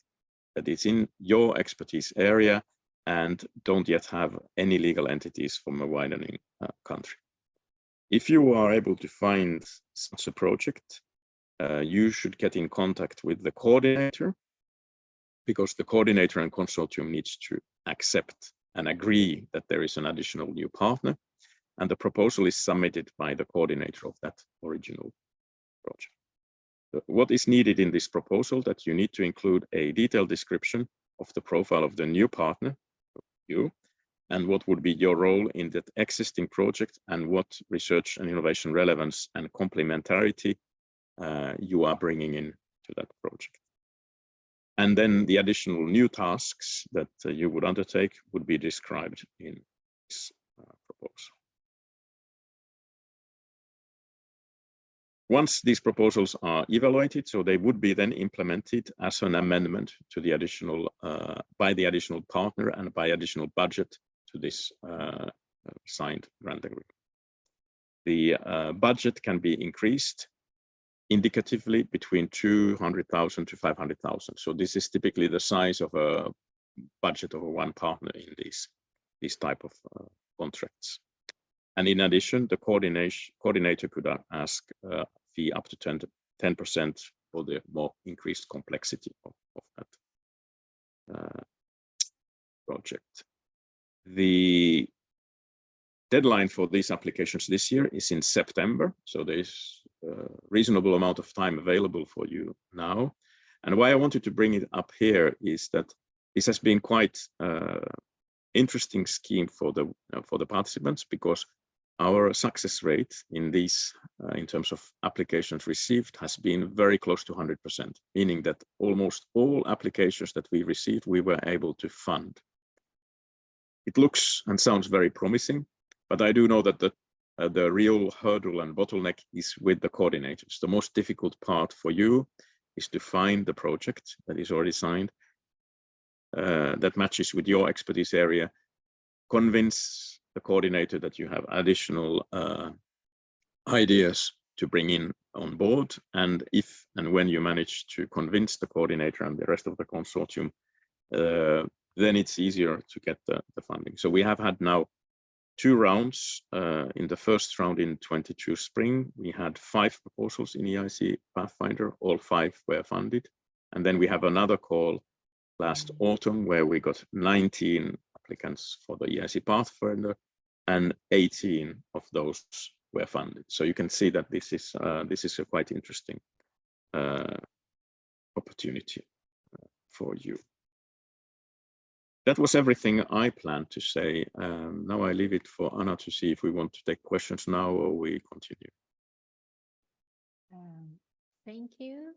Speaker 5: that is in your expertise area and don't yet have any legal entities from a widening country. If you are able to find such a project, you should get in contact with the coordinator, because the coordinator and consortium needs to accept and agree that there is an additional new partner, and the proposal is submitted by the coordinator of that original project. What is needed in this proposal? That you need to include a detailed description of the profile of the new partner, you, and what would be your role in that existing project, and what research and innovation relevance and complementarity you are bringing in to that project. And then the additional new tasks that you would undertake would be described in this proposal. Once these proposals are evaluated, so they would be then implemented as an amendment to the additional, by the additional partner and by additional budget to this signed grant agreement. The budget can be increased indicatively between 200,000 to 500,000. So this is typically the size of a budget of one partner in these type of contracts. And in addition, the coordinator could ask a fee up to 10% for the more increased complexity of that project. The deadline for these applications this year is in September, so there's a reasonable amount of time available for you now. And why I wanted to bring it up here is that this has been quite interesting scheme for the participants, because our success rate in these, in terms of applications received, has been very close to 100%, meaning that almost all applications that we received, we were able to fund. It looks and sounds very promising, but I do know that the real hurdle and bottleneck is with the coordinators. The most difficult part for you is to find the project that is already signed, that matches with your expertise area, convince the coordinator that you have additional ideas to bring in on board, and if and when you manage to convince the coordinator and the rest of the consortium, then it's easier to get the funding. So we have had now 2 rounds. In the first round in 22 spring, we had 5 proposals in EIC Pathfinder, all 5 were funded. And then we have another call last autumn where we got 19 applicants for the EIC Pathfinder, and 18 of those were funded. So you can see that this is a quite interesting opportunity for you. That was everything I planned to say. Now I leave it for Anna to see if we want to take questions now or we continue.
Speaker 4: Thank you.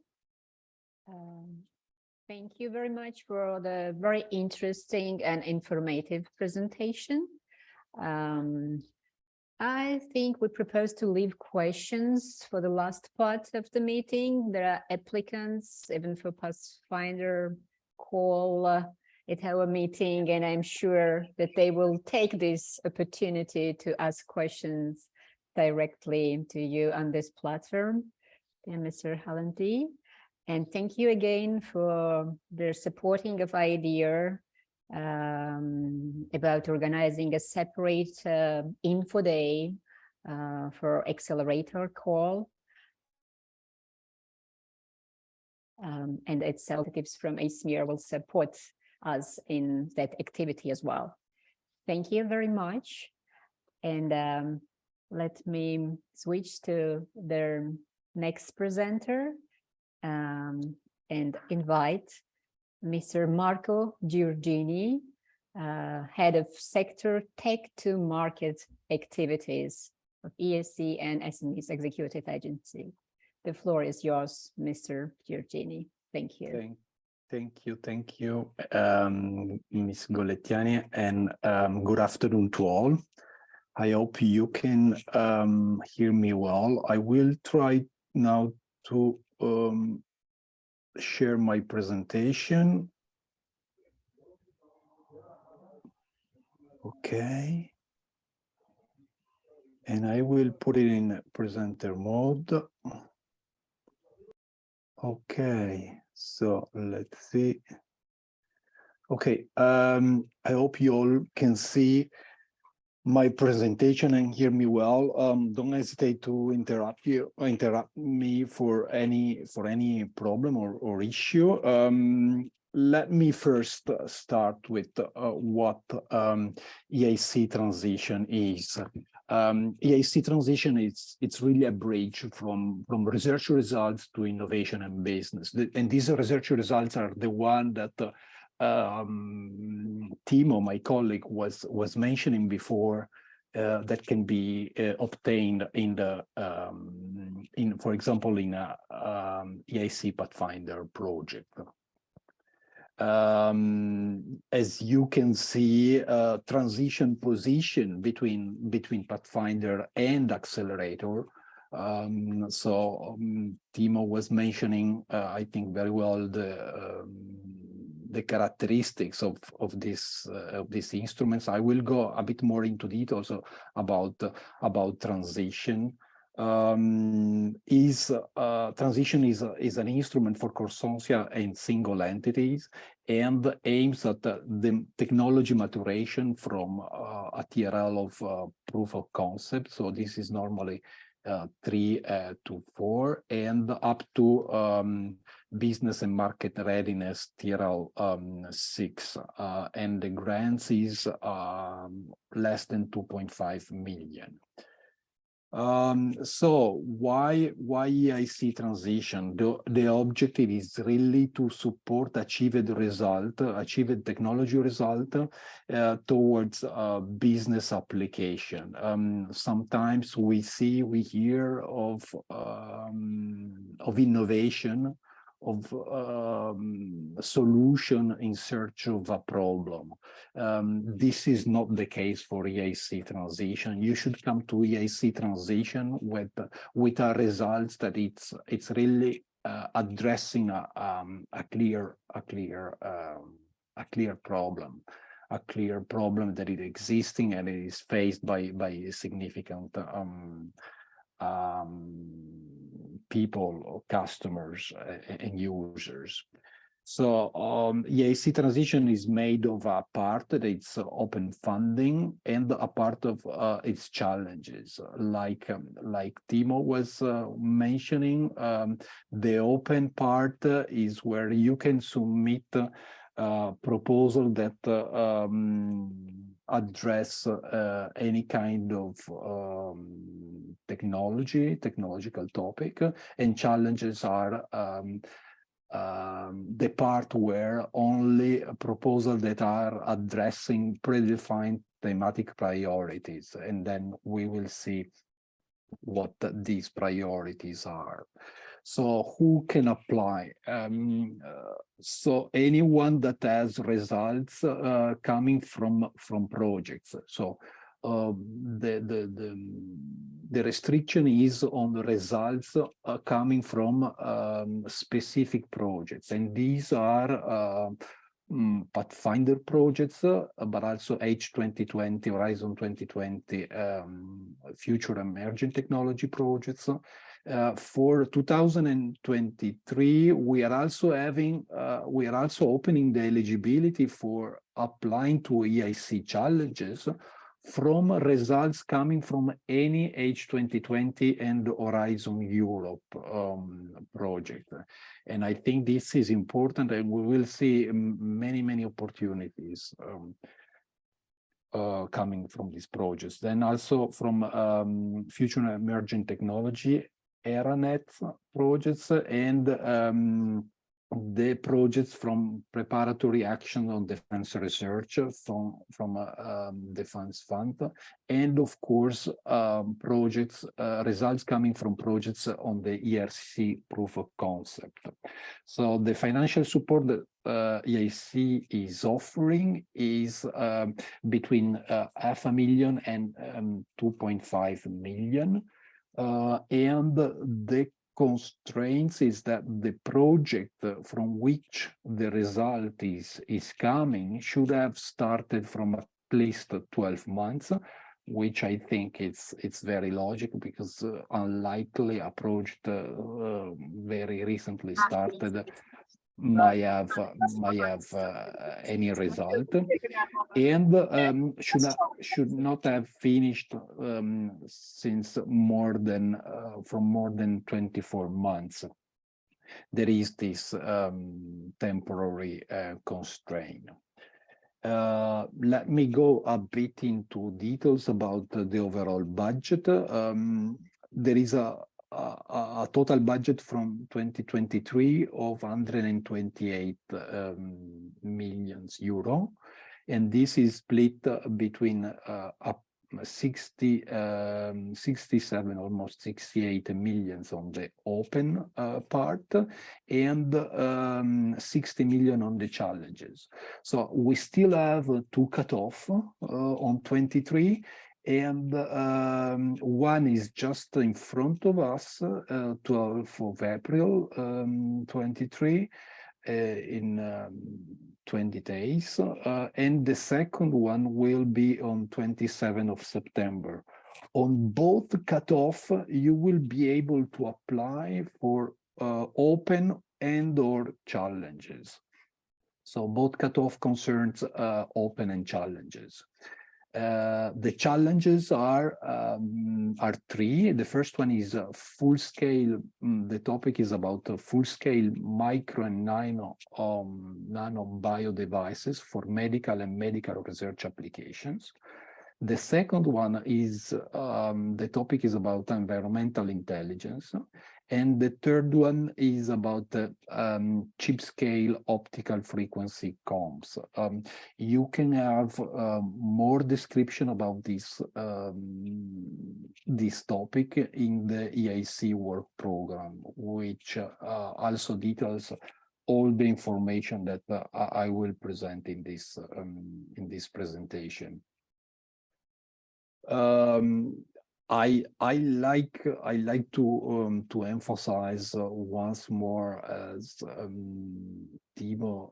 Speaker 4: Thank you very much for the very interesting and informative presentation. I think we propose to leave questions for the last part of the meeting. There are applicants, even for Pathfinder call at our meeting, and I'm sure that they will take this opportunity to ask questions directly to you on this platform. And Mr. Hallendi, and thank you again for the supporting of idea about organizing a separate info day for accelerator call. And its representatives from EISMEA will support us in that activity as well. Thank you very much. And let me switch to the next presenter and invite Mr. Marco Giorgini, Head of Sector Tech to Market Activities of EIC and SME's Executive Agency. The floor is yours, Mr. Giorgini. Thank you.
Speaker 6: Thank you, Ms. Golettiani, and good afternoon to all. I hope you can hear me well. I will try now to share my presentation. Okay. And I will put it in presenter mode. Okay, so let's see. Okay, I hope you all can see my presentation and hear me well. Don't hesitate to interrupt me for any problem or issue. Let me first start with what EIC transition is. EIC transition it's really a bridge from research results to innovation and business. And these research results are the one that Timo, my colleague, was mentioning before, that can be obtained in the for example in a EIC Pathfinder project. As you can see, transition position between Pathfinder and Accelerator Timo was mentioning, I think very well, the characteristics of these instruments. I will go a bit more into details about transition. Transition is an instrument for consortia and single entities, and aims at the technology maturation from a TRL of proof of concept. So this is normally 3 to 4, and up to business and market readiness TRL 6, and the grants is less than 2.5 million. So why EIC transition? The objective is really to support achieved technology result towards business application. Sometimes we hear of innovation, of solution in search of a problem. This is not the case for EIC transition. You should come to EIC transition with a result that it's really addressing a clear problem, that is existing and it is faced by significant people or customers and users. So EIC transition is made of a part that it's open funding and a part of its challenges. Like Timo was mentioning, the open part is where you can submit proposal that address any kind of technological topic, and challenges are the part where only proposals that are addressing predefined thematic priorities, and then we will see what these priorities are. So who can apply? So anyone that has results coming from projects. So the restriction is on the results coming from specific projects, and these are Pathfinder projects, but also H2020, Horizon 2020, future emerging technology projects. For 2023, we are also opening the eligibility for applying to EIC challenges from results coming from any H2020 and Horizon Europe project. And I think this is important, and we will see many opportunities coming from these projects. Then also from future emerging technology, ERANET projects, and the projects from preparatory action on defense research from defense fund, and of course projects results coming from projects on the ERC proof of concept. So the financial support that EIC is offering is between 500,000 and 2.5 million, and the constraints is that the project from which the result is coming should have started from at least 12 months, which I think it's very logical, because unlikely a project very recently started might have any result, and should not have finished since more than 24 months. There is this temporary constraint. Let me go a bit into details about the overall budget. There is a total budget from 2023 of 128 million euro, and this is split between 67, almost 68 million on the open part, and 60 million on the challenges. So we still have to cut off on 23, And one is just in front of us, 12th of April 23, in 20 days. And the second one will be on 27th of September. On both cutoff, you will be able to apply for open and/or challenges. So both cutoff concerns open and challenges. The challenges are three. The first one is full scale. The topic is about full scale micro and nano bio devices for medical and medical research applications. The second one is the topic is about environmental intelligence. And the third one is about chip scale optical frequency comms. You can have more description about this topic in the EIC work program, which also details all the information that I will present in this presentation. I like to emphasize once more, as Timo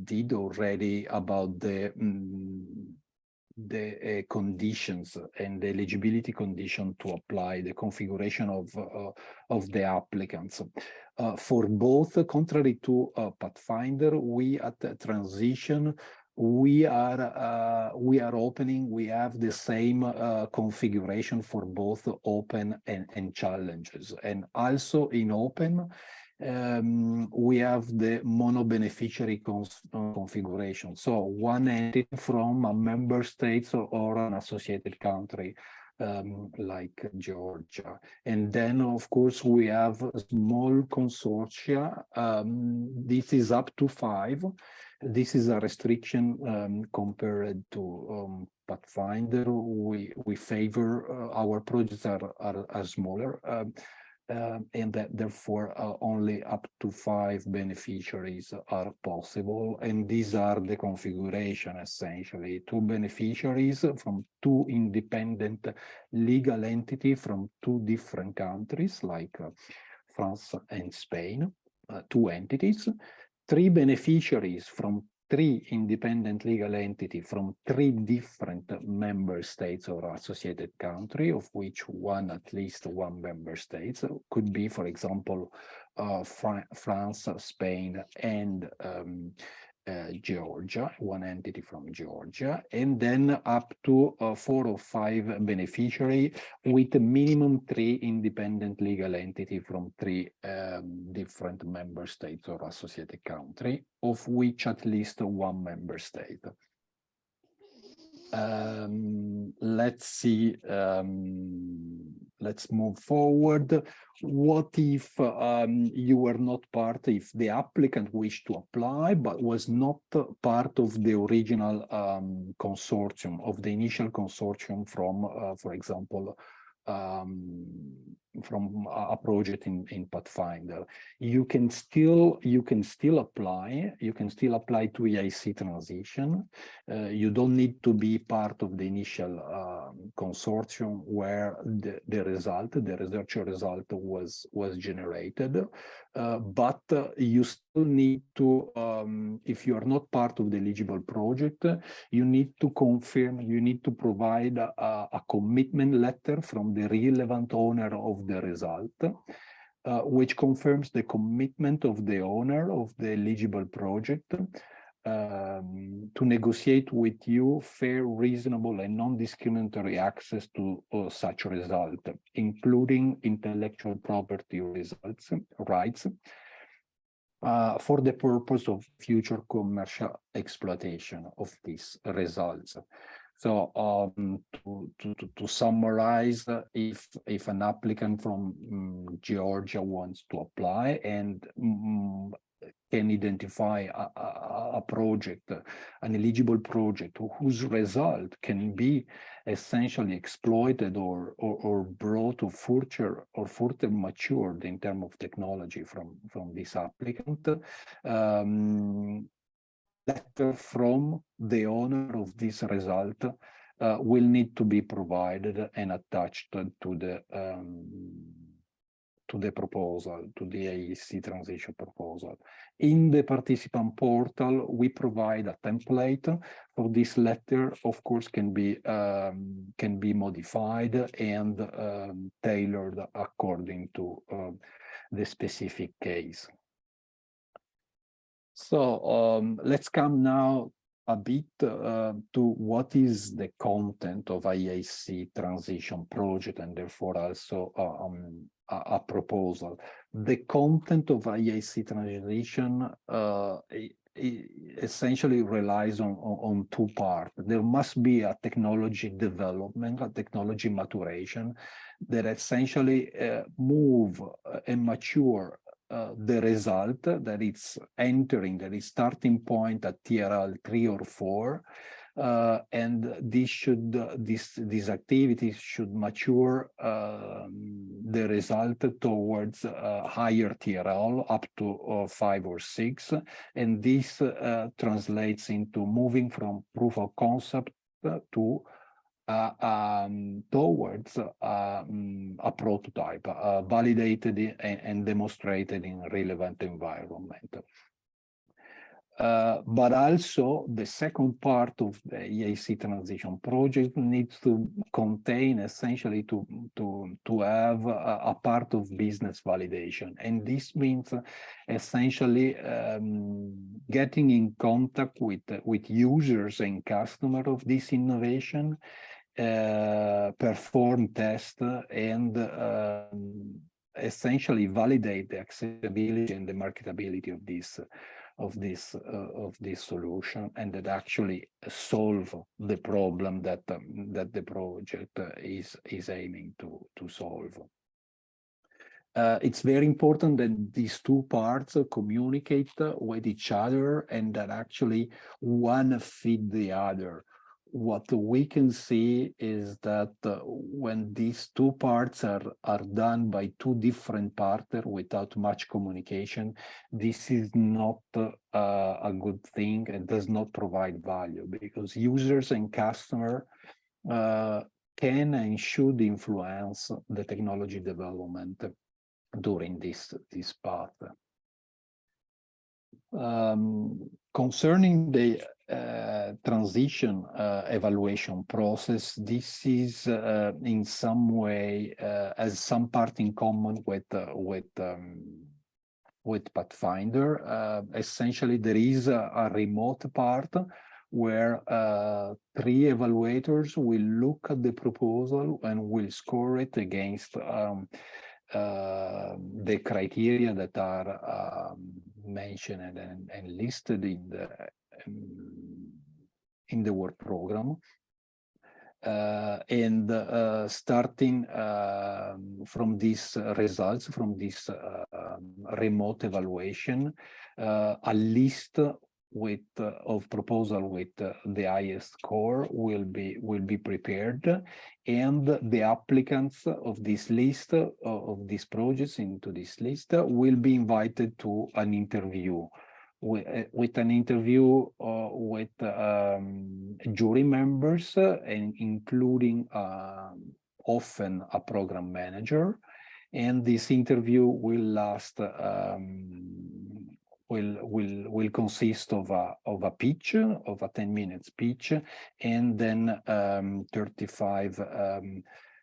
Speaker 6: did already, about the conditions and the eligibility condition to apply, the configuration of the applicants. For both, contrary to Pathfinder, we at the transition, we are opening, we have the same configuration for both open and challenges. And also in open, we have the mono beneficiary configuration. So one entity from a member state or an associated country, like Georgia. And then, of course, we have a small consortia. This is up to 5. This is a restriction compared to Pathfinder. We favor our projects are smaller, and that therefore only up to 5 beneficiaries are possible. And these are the configuration, essentially: 2 beneficiaries from 2 independent legal entities from 2 different countries, like France and Spain, 2 entities. 3 beneficiaries from 3 independent legal entities from 3 different member states or associated country, of which at least one member state. Could be, for example, France, Spain, and Georgia, one entity from Georgia, and then up to 4 or 5 beneficiaries with a minimum 3 independent legal entities from 3 different member states or associated country, of which at least one member state. Let's see, let's move forward. What if you were not part, if the applicant wished to apply, but was not part of the original consortium, of the initial consortium from, for example, from a project in Pathfinder? You can still apply. You can still apply to EIC transition. You don't need to be part of the initial consortium where the research result was generated, but you still need to, if you are not part of the eligible project, you need to confirm, you need to provide a commitment letter from the relevant owner of the result, which confirms the commitment of the owner of the eligible project to negotiate with you fair, reasonable, and non-discriminatory access to such result, including intellectual property rights, for the purpose of future commercial exploitation of these results. So to summarize, if an applicant from Georgia wants to apply and can identify a project, an eligible project whose result can be essentially exploited or brought to further matured in terms of technology from this applicant, letter from the owner of this result will need to be provided and attached to the proposal, to the EIC transition proposal. In the participant portal, we provide a template for this letter. Of course, can be modified and tailored according to the specific case. So let's come now a bit to what is the content of EIC transition project, and therefore also a proposal. The content of EIC transition essentially relies on two parts. There must be a technology development, a technology maturation that essentially move and mature the result that it's entering, that is starting point at TRL 3 or 4, and these activities should mature the result towards higher TRL up to 5 or 6, and this translates into moving from proof of concept to towards a prototype validated and demonstrated in relevant environment. But also the second part of the EIC transition project needs to contain essentially to have a part of business validation, and this means essentially getting in contact with users and customers of this innovation, perform tests, and essentially validate the accessibility and the marketability of this solution, and that actually solve the problem that the project is aiming to solve. It's very important that these two parts communicate with each other and that actually one feed the other. What we can see is that when these two parts are done by two different partners without much communication, this is not a good thing and does not provide value, because users and customers can and should influence the technology development during this path. Concerning the transition evaluation process, this is in some way has some part in common with Pathfinder. Essentially, there is a remote part where 3 evaluators will look at the proposal and will score it against the criteria that are mentioned and listed in the work program, and starting from these results, from this remote evaluation, a list of proposal with the highest score will be prepared, and the applicants of this list of these projects into this list will be invited to an interview with jury members, and including often a program manager, and this interview will last will consist of a pitch, of a 10-minute pitch, and then 35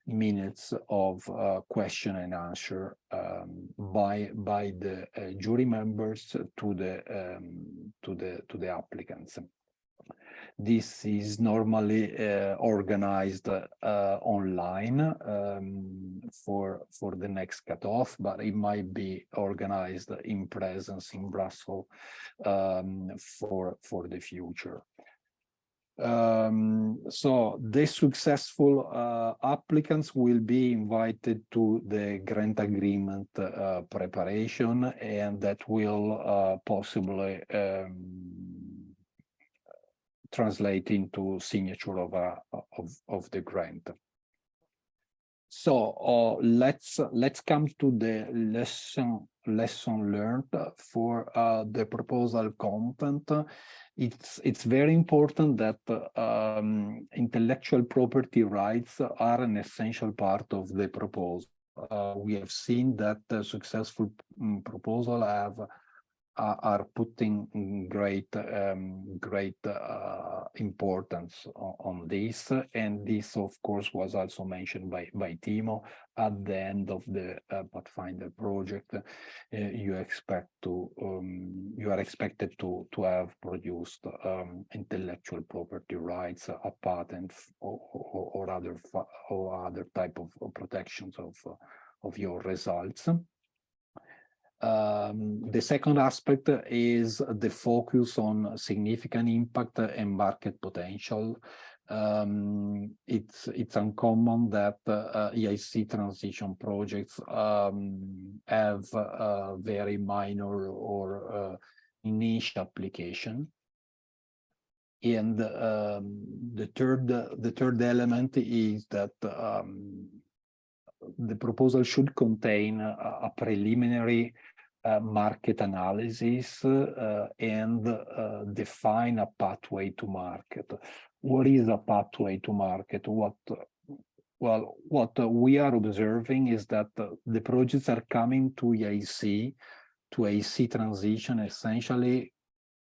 Speaker 6: minutes of question and answer by the jury members to the applicants. This is normally organized online for the next cutoff, but it might be organized in presence in Brussels for the future. So the successful applicants will be invited to the grant agreement preparation, and that will possibly translate into signature of the grant. So let's come to the lesson lesson learned for the proposal content. It's very important that intellectual property rights are an essential part of the proposal. We have seen that successful proposals are putting great importance on this, and this of course was also mentioned by Timo at the end of the Pathfinder project. You are expected to have produced intellectual property rights, a patent or other type of protections of your results. The second aspect is the focus on significant impact and market potential. It's uncommon that EIC transition projects have very minor or niche application. And the third element is that the proposal should contain a preliminary market analysis and define a pathway to market. What is a pathway to market? What we are observing is that the projects are coming to EIC, to EIC transition essentially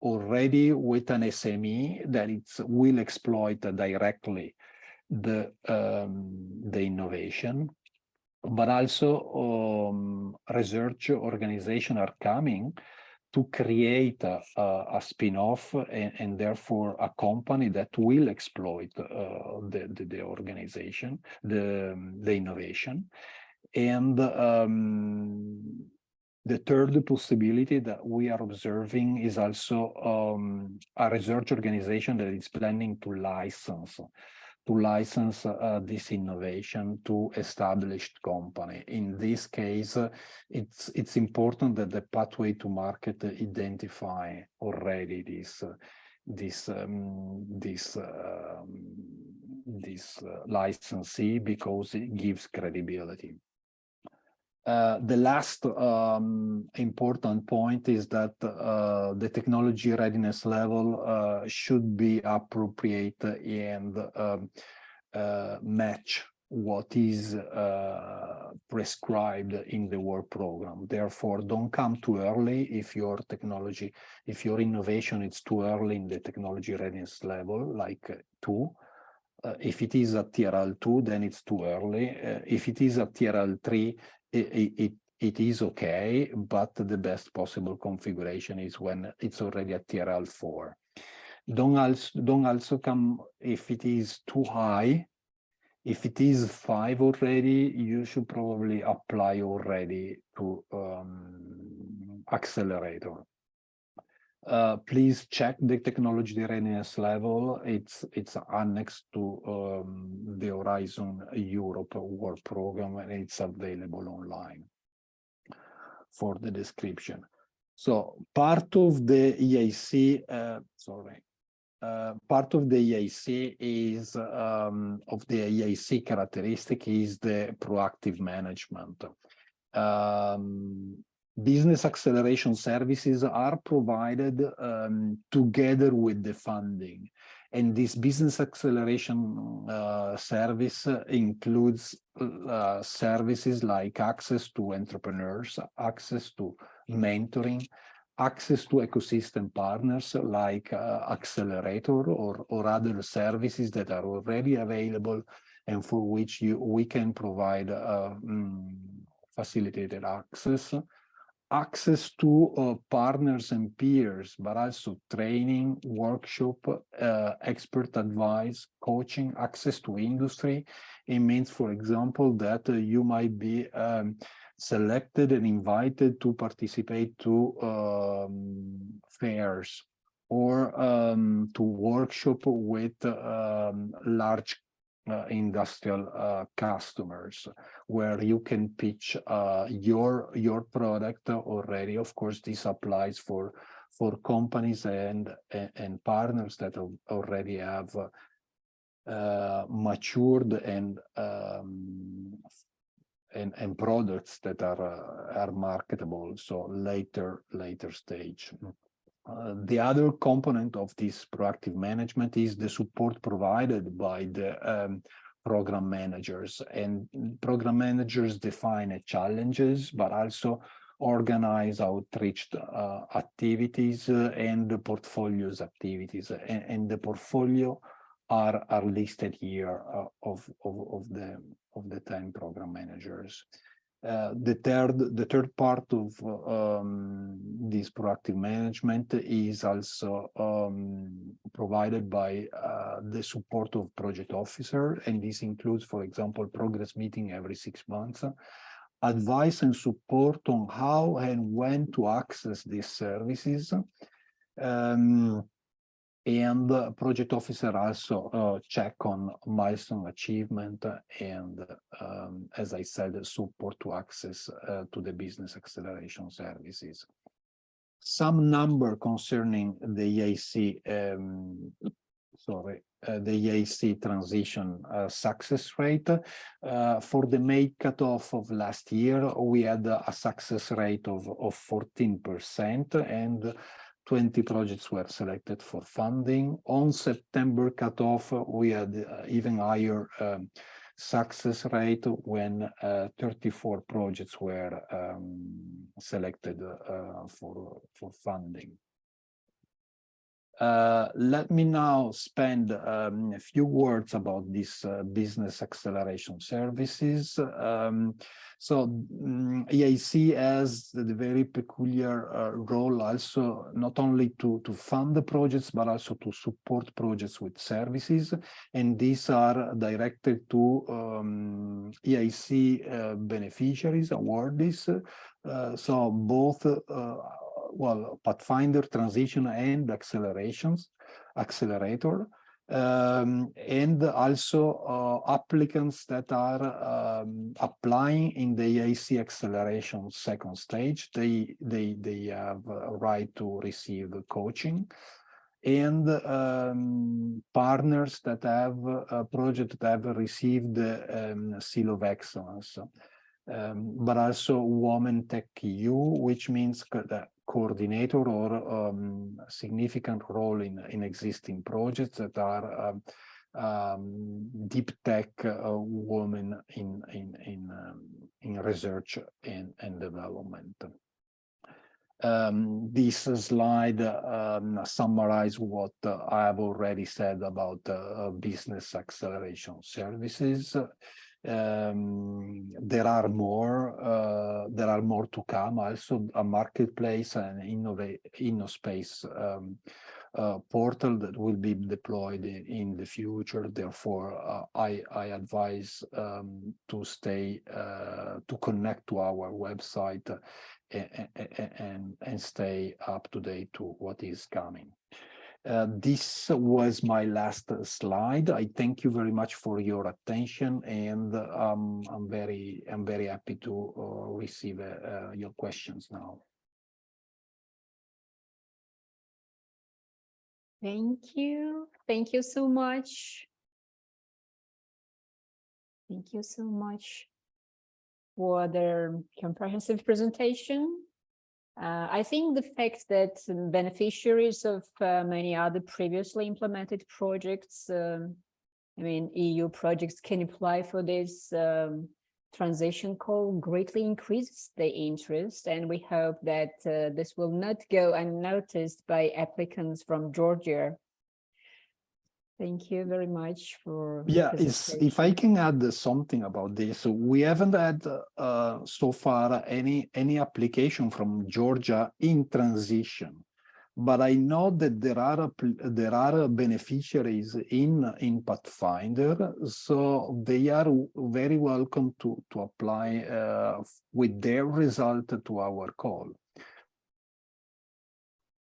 Speaker 6: already with an SME that will exploit directly the innovation. But also research organizations are coming to create a spin-off and therefore a company that will exploit the organization, the innovation. And the third possibility that we are observing is also a research organization that is planning to license this innovation to established company. In this case, it's important that the pathway to market identify already this licensee, because it gives credibility. The last important point is that the technology readiness level should be appropriate and match what is prescribed in the work program. Therefore, don't come too early if your innovation is too early in the technology readiness level, like 2. If it is at TRL2, then it's too early. If it is at TRL3, it is okay, but the best possible configuration is when it's already at TRL4. Don't also come if it is too high. If it is 5 already, you should probably apply already to accelerator. Please check the technology readiness level. It's annexed to the Horizon Europe work program, and it's available online for the description. So part of the EIC, part of the EIC is of the EIC characteristic is the proactive management. Business acceleration services are provided together with the funding. And this business acceleration service includes services like access to entrepreneurs, access to mentoring, access to ecosystem partners like Accelerator or other services that are already available and for which we can provide facilitated access to partners and peers, but also training, workshop, expert advice, coaching, access to industry. It means, for example, that you might be selected and invited to participate to fairs or to workshop with large industrial customers, where you can pitch your product already. Of course, this applies for companies and partners that already have and products that are marketable, so later stage. The other component of this proactive management is the support provided by the program managers, and program managers define challenges, but also organize outreach activities and the portfolios activities, and the portfolio are listed here of the 10 program managers. The third part of this proactive management is also provided by the support of project officer, and this includes, for example, progress meeting every 6 months, advice and support on how and when to access these services, and project officer also check on milestone achievement and, as I said, support to access to the business acceleration services. Some number concerning the EIC, the EIC transition success rate. For the May cutoff of last year, we had a success rate of 14%, and 20 projects were selected for funding. On September cutoff, we had even higher success rate when 34 projects were selected for funding. Let me now spend a few words about this business acceleration services. EIC has the very peculiar role also not only to fund the projects, but also to support projects with services. And these are directed to EIC beneficiaries, awardees. So both Pathfinder, transition and accelerator, and also applicants that are applying in the EIC acceleration second stage. They have a right to receive coaching, and partners that have a project that have received the Seal of Excellence. But also Women Tech EU, which means that coordinator or significant role in existing projects that are deep tech women in research and development. This slide summarizes what I have already said about business acceleration services. There are more to come. Also, a marketplace and InnoSpace portal that will be deployed in the future. Therefore, I advise to connect to our website and stay up to date to what is coming. This was my last slide. I thank you very much for your attention, and I'm very happy to receive your questions now.
Speaker 4: Thank you so much. Thank you so much for the comprehensive presentation. I think the fact that beneficiaries of many other previously implemented projects, EU projects, can apply for this transition call greatly increases the interest, and we hope that this will not go unnoticed by applicants from Georgia. Thank you very much for.
Speaker 6: Yeah, if I can add something about this, we haven't had so far any application from Georgia in transition, but I know that there are beneficiaries in Pathfinder, so they are very welcome to apply with their result to our call.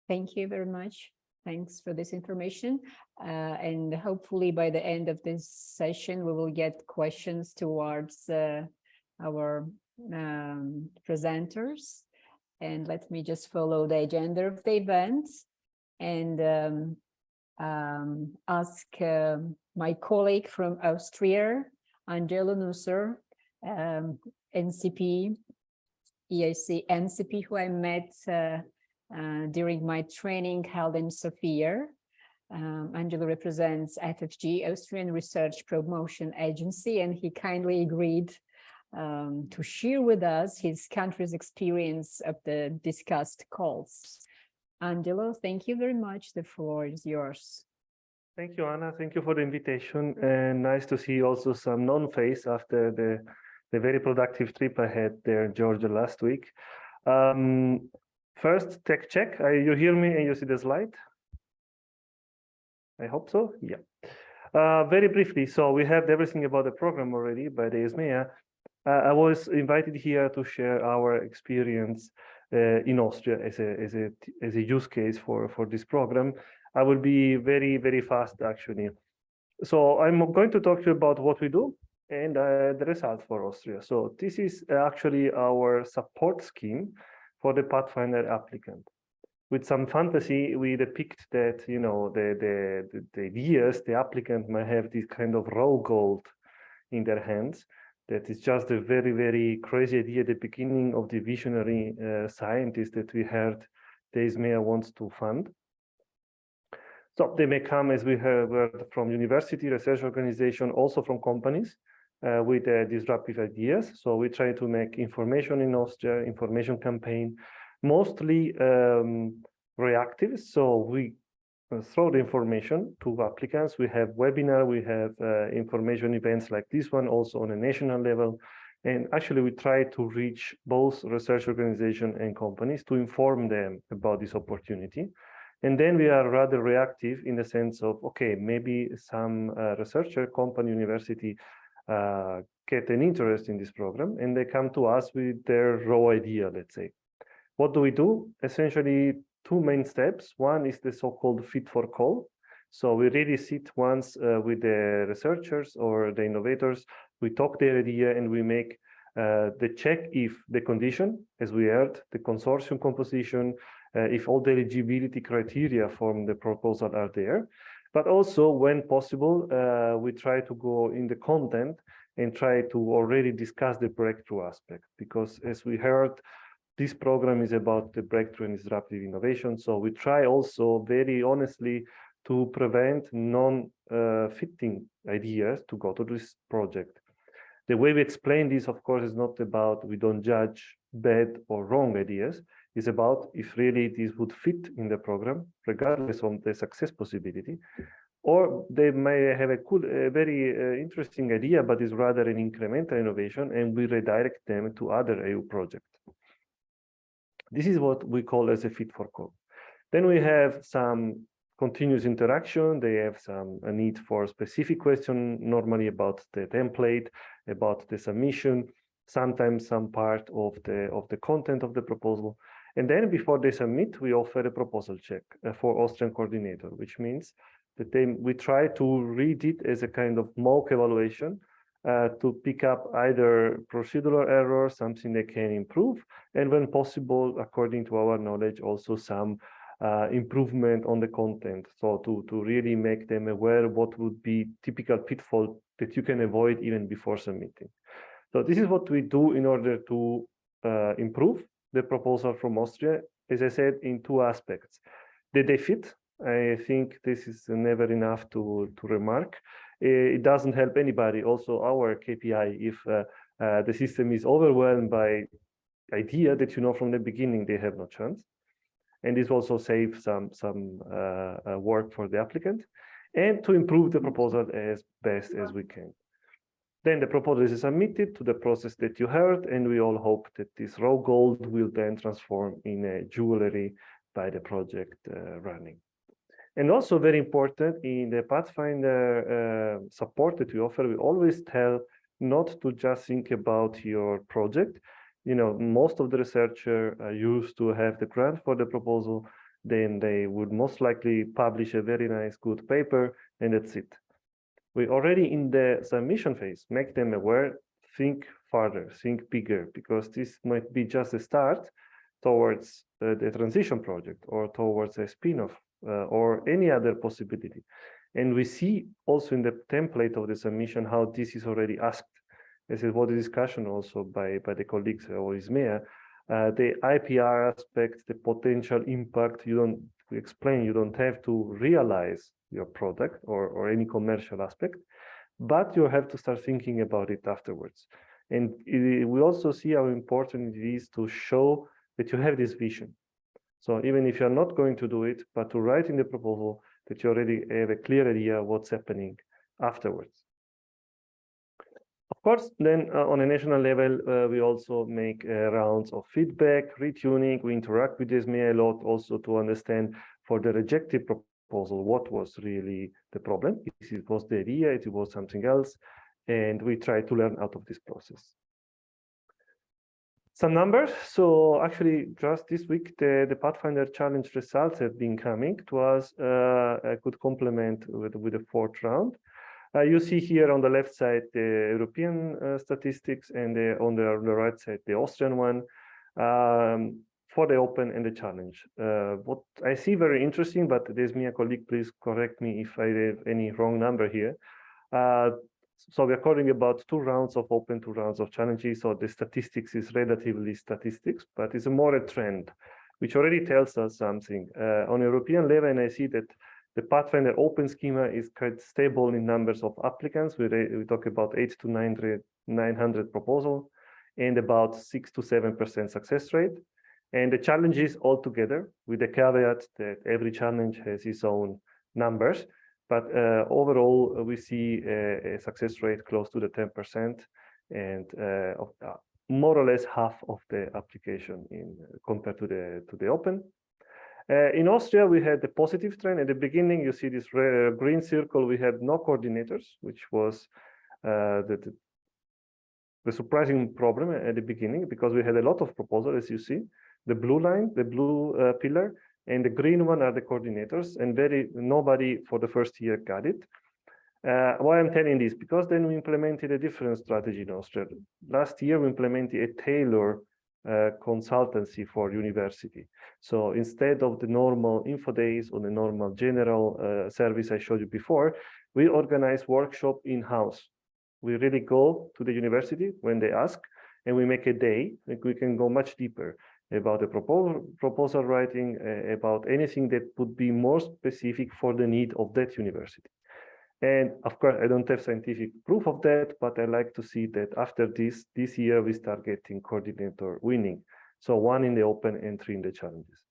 Speaker 4: Thank you very much. Thanks for this information. And hopefully by the end of this session, we will get questions towards our presenters. And let me just follow the agenda of the event and ask my colleague from Austria, Angelo Nusser, NCP, EIC, NCP, who I met during my training held in Sofia. Angelo represents FFG, Austrian Research Promotion Agency, and he kindly agreed to share with us his country's experience of the discussed calls. Angelo, thank you very much. The floor is yours.
Speaker 7: Thank you, Anna. Thank you for the invitation. And nice to see also some non-face after the very productive trip I had there in Georgia last week. First, tech check. You hear me and you see the slide? I hope so. Yeah. Very briefly, so we have everything about the program already by the EISMEA. I was invited here to share our experience in Austria as a use case for this program. I will be very, very fast, actually. So I'm going to talk to you about what we do and the results for Austria. So this is actually our support scheme for the Pathfinder applicant. With some fantasy, we depict that, you know, the years the applicant might have this kind of raw gold in their hands. That is just a very, very crazy idea at the beginning of the visionary scientists that we heard the EISMEA wants to fund. So they may come, as we heard, from university, research organization, also from companies with disruptive ideas. So we try to make information in Austria, information campaign, mostly reactive. So we throw the information to applicants. We have webinar, we have information events like this one, also on a national level. And actually, we try to reach both research organizations and companies to inform them about this opportunity. And then we are rather reactive in the sense of, okay, maybe some researcher, company, university get an interest in this program, and they come to us with their raw idea, let's say. What do we do? Essentially, two main steps. One is the so-called fit for call. So we really sit once with the researchers or the innovators, we talk their idea and we make the check if the condition, as we heard, the consortium composition, if all the eligibility criteria from the proposal are there. But also, when possible, we try to go in the content and try to already discuss the breakthrough aspect. Because as we heard, this program is about the breakthrough and disruptive innovation. So we try also very honestly to prevent non-fitting ideas to go to this project. The way we explain this, of course, is not about we don't judge bad or wrong ideas. It's about if really this would fit in the program, regardless of the success possibility, or they may have a very interesting idea, but is rather an incremental innovation, and we redirect them to other EU projects. This is what we call as a fit for call. Then we have some continuous interaction. They have a need for specific question, normally about the template, about the submission, sometimes some part of the content of the proposal. And then before they submit, we offer a proposal check for Austrian coordinator, which means that we try to read it as a kind of mock evaluation to pick up either procedural errors, something they can improve, and when possible, according to our knowledge, also some improvement on the content. So to really make them aware of what would be typical pitfall that you can avoid even before submitting. So this is what we do in order to improve the proposal from Austria, as I said, in two aspects. Did they fit? I think this is never enough to remark. It doesn't help anybody. Also, our KPI, if the system is overwhelmed by idea that you know from the beginning they have no chance, and this also saves some work for the applicant, and to improve the proposal as best as we can. Then the proposal is submitted to the process that you heard, and we all hope that this raw gold will then transform in a jewelry by the project running. And also very important in the Pathfinder support that we offer, we always tell not to just think about your project. You know, most of the researchers are used to have the grant for the proposal, then they would most likely publish a very nice, good paper, and that's it. We already in the submission phase make them aware, think farther, think bigger, because this might be just a start towards the transition project or towards a spin-off or any other possibility. And we see also in the template of the submission how this is already asked. as it was a discussion also by the colleagues of EISMEA, the IPR aspect, the potential impact, we explain you don't have to realize your product or any commercial aspect, but you have to start thinking about it afterwards. And we also see how important it is to show that you have this vision. So even if you're not going to do it, but to write in the proposal that you already have a clear idea of what's happening afterwards. Of course, then on a national level, we also make rounds of feedback, retuning. We interact with EISMEA a lot also to understand for the rejected proposal what was really the problem. If it was the idea, if it was something else, and we try to learn out of this process. Some numbers. So actually, just this week, the Pathfinder Challenge results have been coming to us. I could complement with the fourth round. You see here on the left side the European statistics, and on the right side the Austrian one for the open and the challenge. What I see very interesting, but there's me a colleague, please correct me if I have any wrong number here. So we're calling about 2 rounds of open, 2 rounds of challenges. So the statistics is relatively statistics, but it's more a trend, which already tells us something. On European level, and I see that the Pathfinder open schema is quite stable in numbers of applicants. We talk about 800 to 900 proposals and about 6 to 7% success rate. And the challenges altogether, with the caveat that every challenge has its own numbers. But overall, we see a success rate close to the 10%, and more or less half of the application compared to the open. In Austria, we had the positive trend. At the beginning, you see this green circle. We had no coordinators, which was the surprising problem at the beginning, because we had a lot of proposals, as you see. The blue line, the blue pillar, and the green one are the coordinators, and nobody for the first year got it. Why I'm telling this? Because then we implemented a different strategy in Austria. Last year, we implemented a tailored consultancy for university. So instead of the normal info days or the normal general service I showed you before, we organize workshop in-house. We really go to the university when they ask, and we make a day. We can go much deeper about the proposal writing, about anything that would be more specific for the need of that university. And of course, I don't have scientific proof of that, but I like to see that after this year, we start getting coordinator winning. So 1 in the open and 3 in the challenges.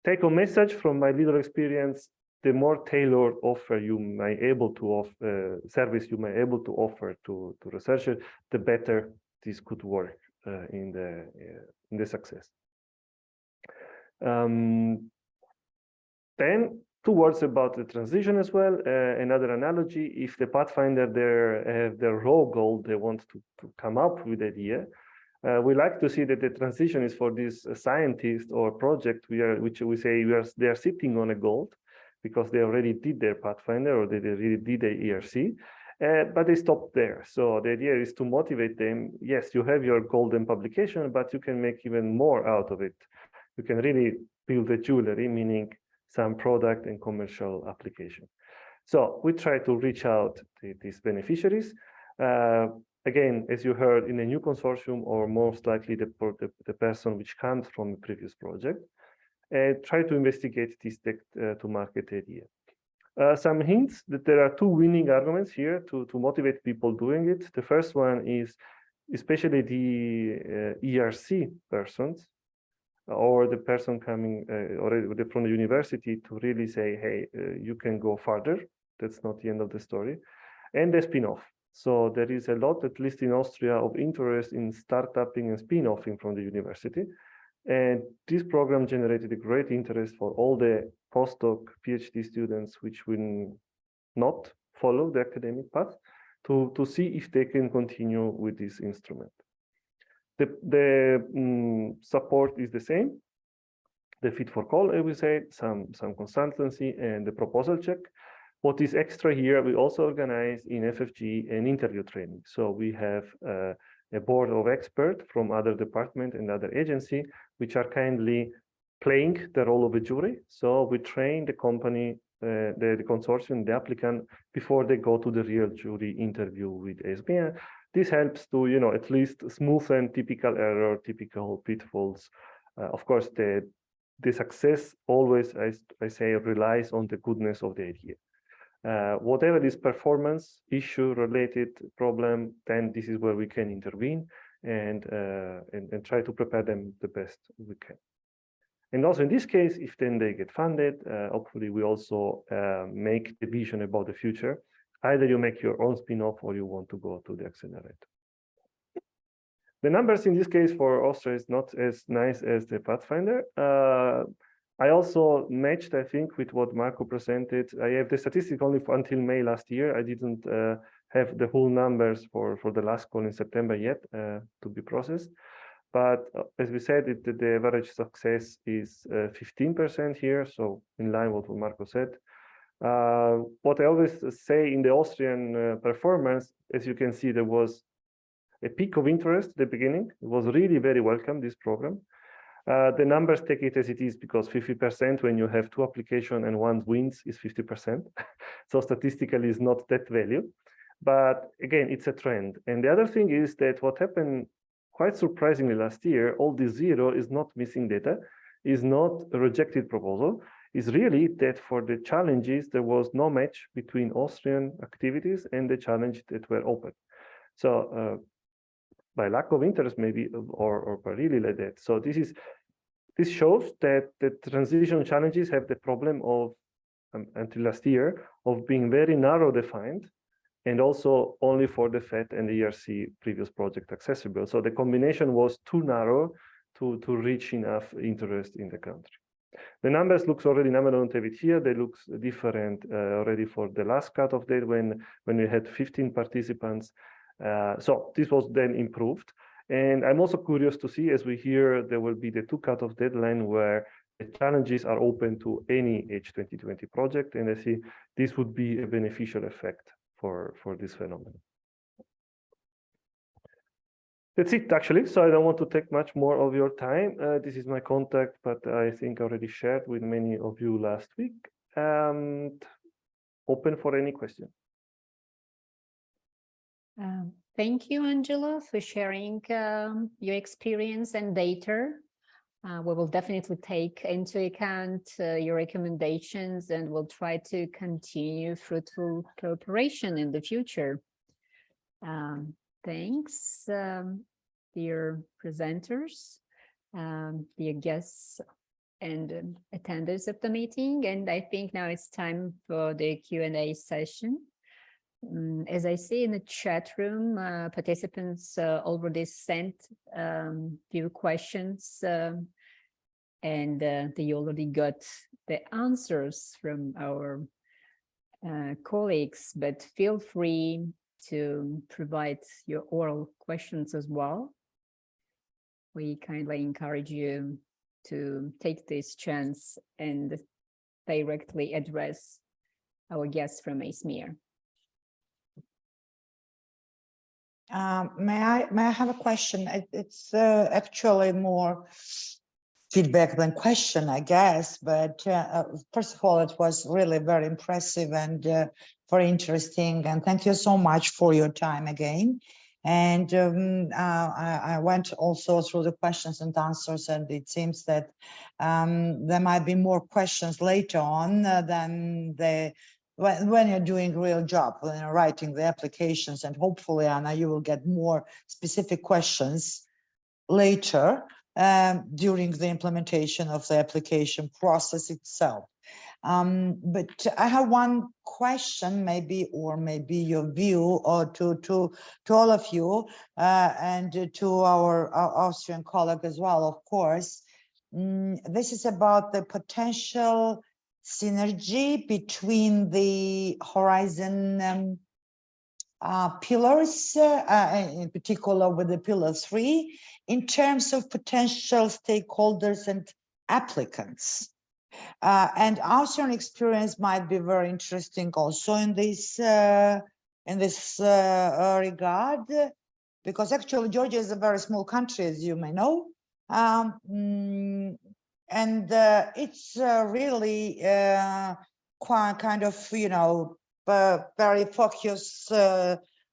Speaker 7: Take a message from my little experience: the more tailored offer you may able to offer, service you may able to offer to researchers, the better this could work in the success. Then 2 words about the transition as well. Another analogy: if the Pathfinder have their raw goal, they want to come up with idea. We like to see that the transition is for this scientist or project which we say they are sitting on a gold because they already did their Pathfinder or they already did the ERC. But they stopped there. So the idea is to motivate them. Yes, you have your golden publication, but you can make even more out of it. You can really build a jewelry, meaning some product and commercial application. So we try to reach out to these beneficiaries. Again, as you heard, in a new consortium, or most likely the person which comes from a previous project, and try to investigate this to market idea. Some hints that there are 2 winning arguments here to motivate people doing it. The first one is especially the ERC persons, or the person coming already from the university, to really say, hey, you can go further. That's not the end of the story. And the spin-off. So there is a lot, at least in Austria, of interest in startupping and spin-offing from the university. And this program generated a great interest for all the postdoc PhD students which will not follow the academic path to see if they can continue with this instrument. The support is the same. The fit for call, I will say, some consultancy and the proposal check. What is extra here, we also organize in FFG an interview training. So we have a board of experts from other departments and other agency, which are kindly playing the role of a jury. So we train the company, the consortium, the applicant, before they go to the real jury interview with EISMEA. This helps to, at least smoothen typical error, typical pitfalls. Of course, the success always, I say, relies on the goodness of the idea. Whatever is performance issue related problem, then this is where we can intervene and try to prepare them the best we can. And also in this case, if then they get funded, hopefully we also make the vision about the future. Either you make your own spin-off or you want to go to the accelerator. The numbers in this case for Austria is not as nice as the Pathfinder. I also matched, I think, with what Marco presented. I have the statistic only until May last year. I didn't have the whole numbers for the last call in September yet to be processed. But as we said, the average success is 15% here, so in line with what Marco said. What I always say in the Austrian performance, as you can see, there was a peak of interest at the beginning. It was really very welcome, this program. The numbers take it as it is, because 50% when you have 2 applications and 1 wins is 50%. So statistically is not that value. But again, it's a trend. And the other thing is that what happened quite surprisingly last year, all this 0 is not missing data, is not a rejected proposal, is really that for the challenges, there was no match between Austrian activities and the challenge that were open. So by lack of interest, maybe, or by really like that. So this shows that the transition challenges have the problem of, until last year, of being very narrow defined, and also only for the FET and the ERC previous project accessible. So the combination was too narrow to reach enough interest in the country. The numbers looks already, I don't have it here, they look different already for the last cutoff date when we had 15 participants. So this was then improved. And I'm also curious to see, as we hear, there will be the 2 cutoff deadline where the challenges are open to any H2020 project. And I see this would be a beneficial effect for this phenomenon. That's it, actually. So I don't want to take much more of your time. This is my contact, but I think I already shared with many of you last week. And open for any question.
Speaker 4: Thank you, Angelo, for sharing your experience and data. We will definitely take into account your recommendations, and we'll try to continue fruitful cooperation in the future. Thanks, dear presenters, dear guests and attenders of the meeting. And I think now it's time for the Q&A session. As I see in the chat room, participants already sent few questions, and they already got the answers from our colleagues, but feel free to provide your oral questions as well. We kindly encourage you to take this chance and directly address our guests from EISMEA.
Speaker 1: May I have a question? It's actually more feedback than question, I guess. But first of all, it was really very impressive and very interesting. And thank you so much for your time again. And I went also through the questions and answers, and it seems that there might be more questions later on than when you're doing a real job, when you're writing the applications. And hopefully, Anna, you will get more specific questions later during the implementation of the application process itself. But I have one question, maybe your view, or to all of you, and to our Austrian colleague as well, of course. This is about the potential synergy between the Horizon pillars, in particular with the pillar 3, in terms of potential stakeholders and applicants. And Austrian experience might be very interesting also in this regard, because actually Georgia is a very small country, as you may know. And it's really quite kind of, very focused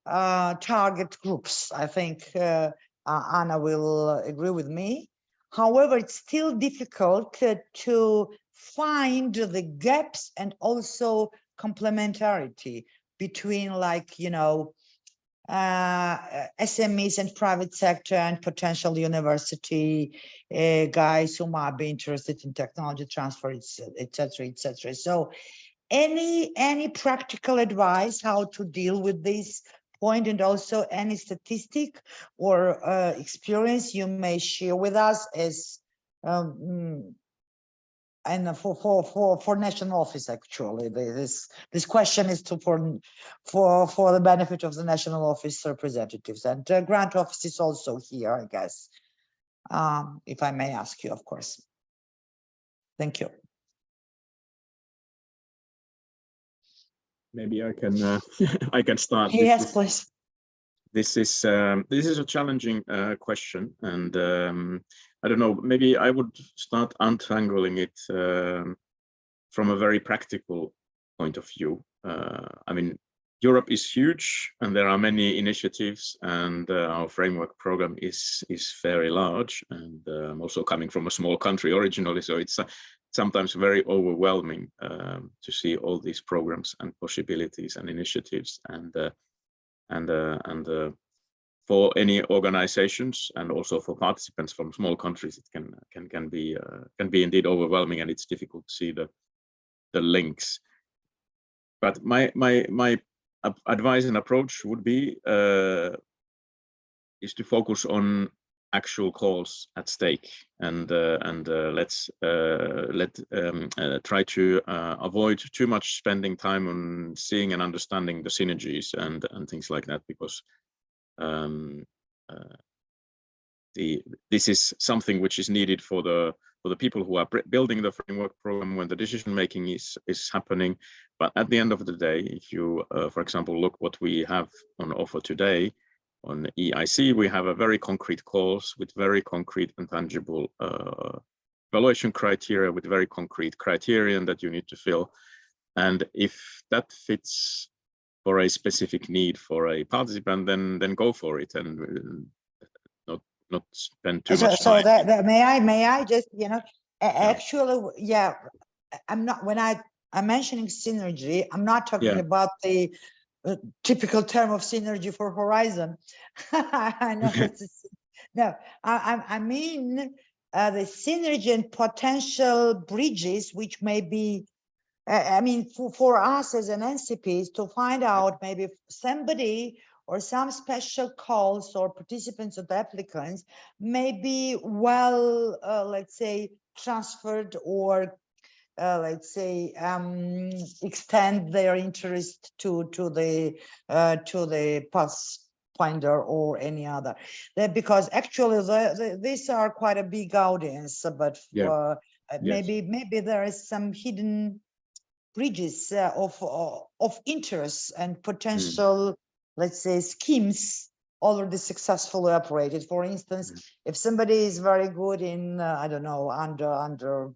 Speaker 1: target groups. I think Anna will agree with me. However, it's still difficult to find the gaps and also complementarity between, like, you know, SMEs and private sector and potential university guys who might be interested in technology transfer, etc., etc. So any practical advice how to deal with this point, and also any statistic or experience you may share with us as and for national office, actually, this question is for the benefit of the national office representatives, and grant office is also here, I guess, if I may ask you, of course. Thank you.
Speaker 5: Maybe I can I can start.
Speaker 1: Yes, please.
Speaker 5: This is a challenging question, and I don't know. Maybe I would start untangling it from a very practical point of view. I mean, Europe is huge, and there are many initiatives, and our framework program is very large. And I'm also coming from a small country originally, so it's sometimes very overwhelming to see all these programs and possibilities and initiatives, and for any organizations and also for participants from small countries, it can be indeed overwhelming, and it's difficult to see the links. But my advice and approach would be is to focus on actual cause at stake, and let's try to avoid too much spending time on seeing and understanding the synergies and things like that, because this is something which is needed for the people who are building the framework program when the decision making is happening. But at the end of the day, if you, for example, look what we have on offer today on EIC, we have a very concrete course with very concrete and tangible evaluation criteria, with very concrete criterion that you need to fill. And if that fits for a specific need for a participant, then go for it, and not spend too much time.
Speaker 1: So that may I just, you know, actually, yeah, I'm not, when I'm mentioning synergy, I'm not talking about the typical term of synergy for Horizon. I know no, I mean the synergy and potential bridges, which may be, I mean, for us as an NCPs to find out maybe somebody or some special calls or participants or applicants may be well, let's say, transferred or let's say extend their interest to the Pathfinder or any other. Because actually these are quite a big audience, but maybe there is some hidden bridges of interest and potential, let's say, schemes already successfully operated. For instance, if somebody is very good in I don't know, under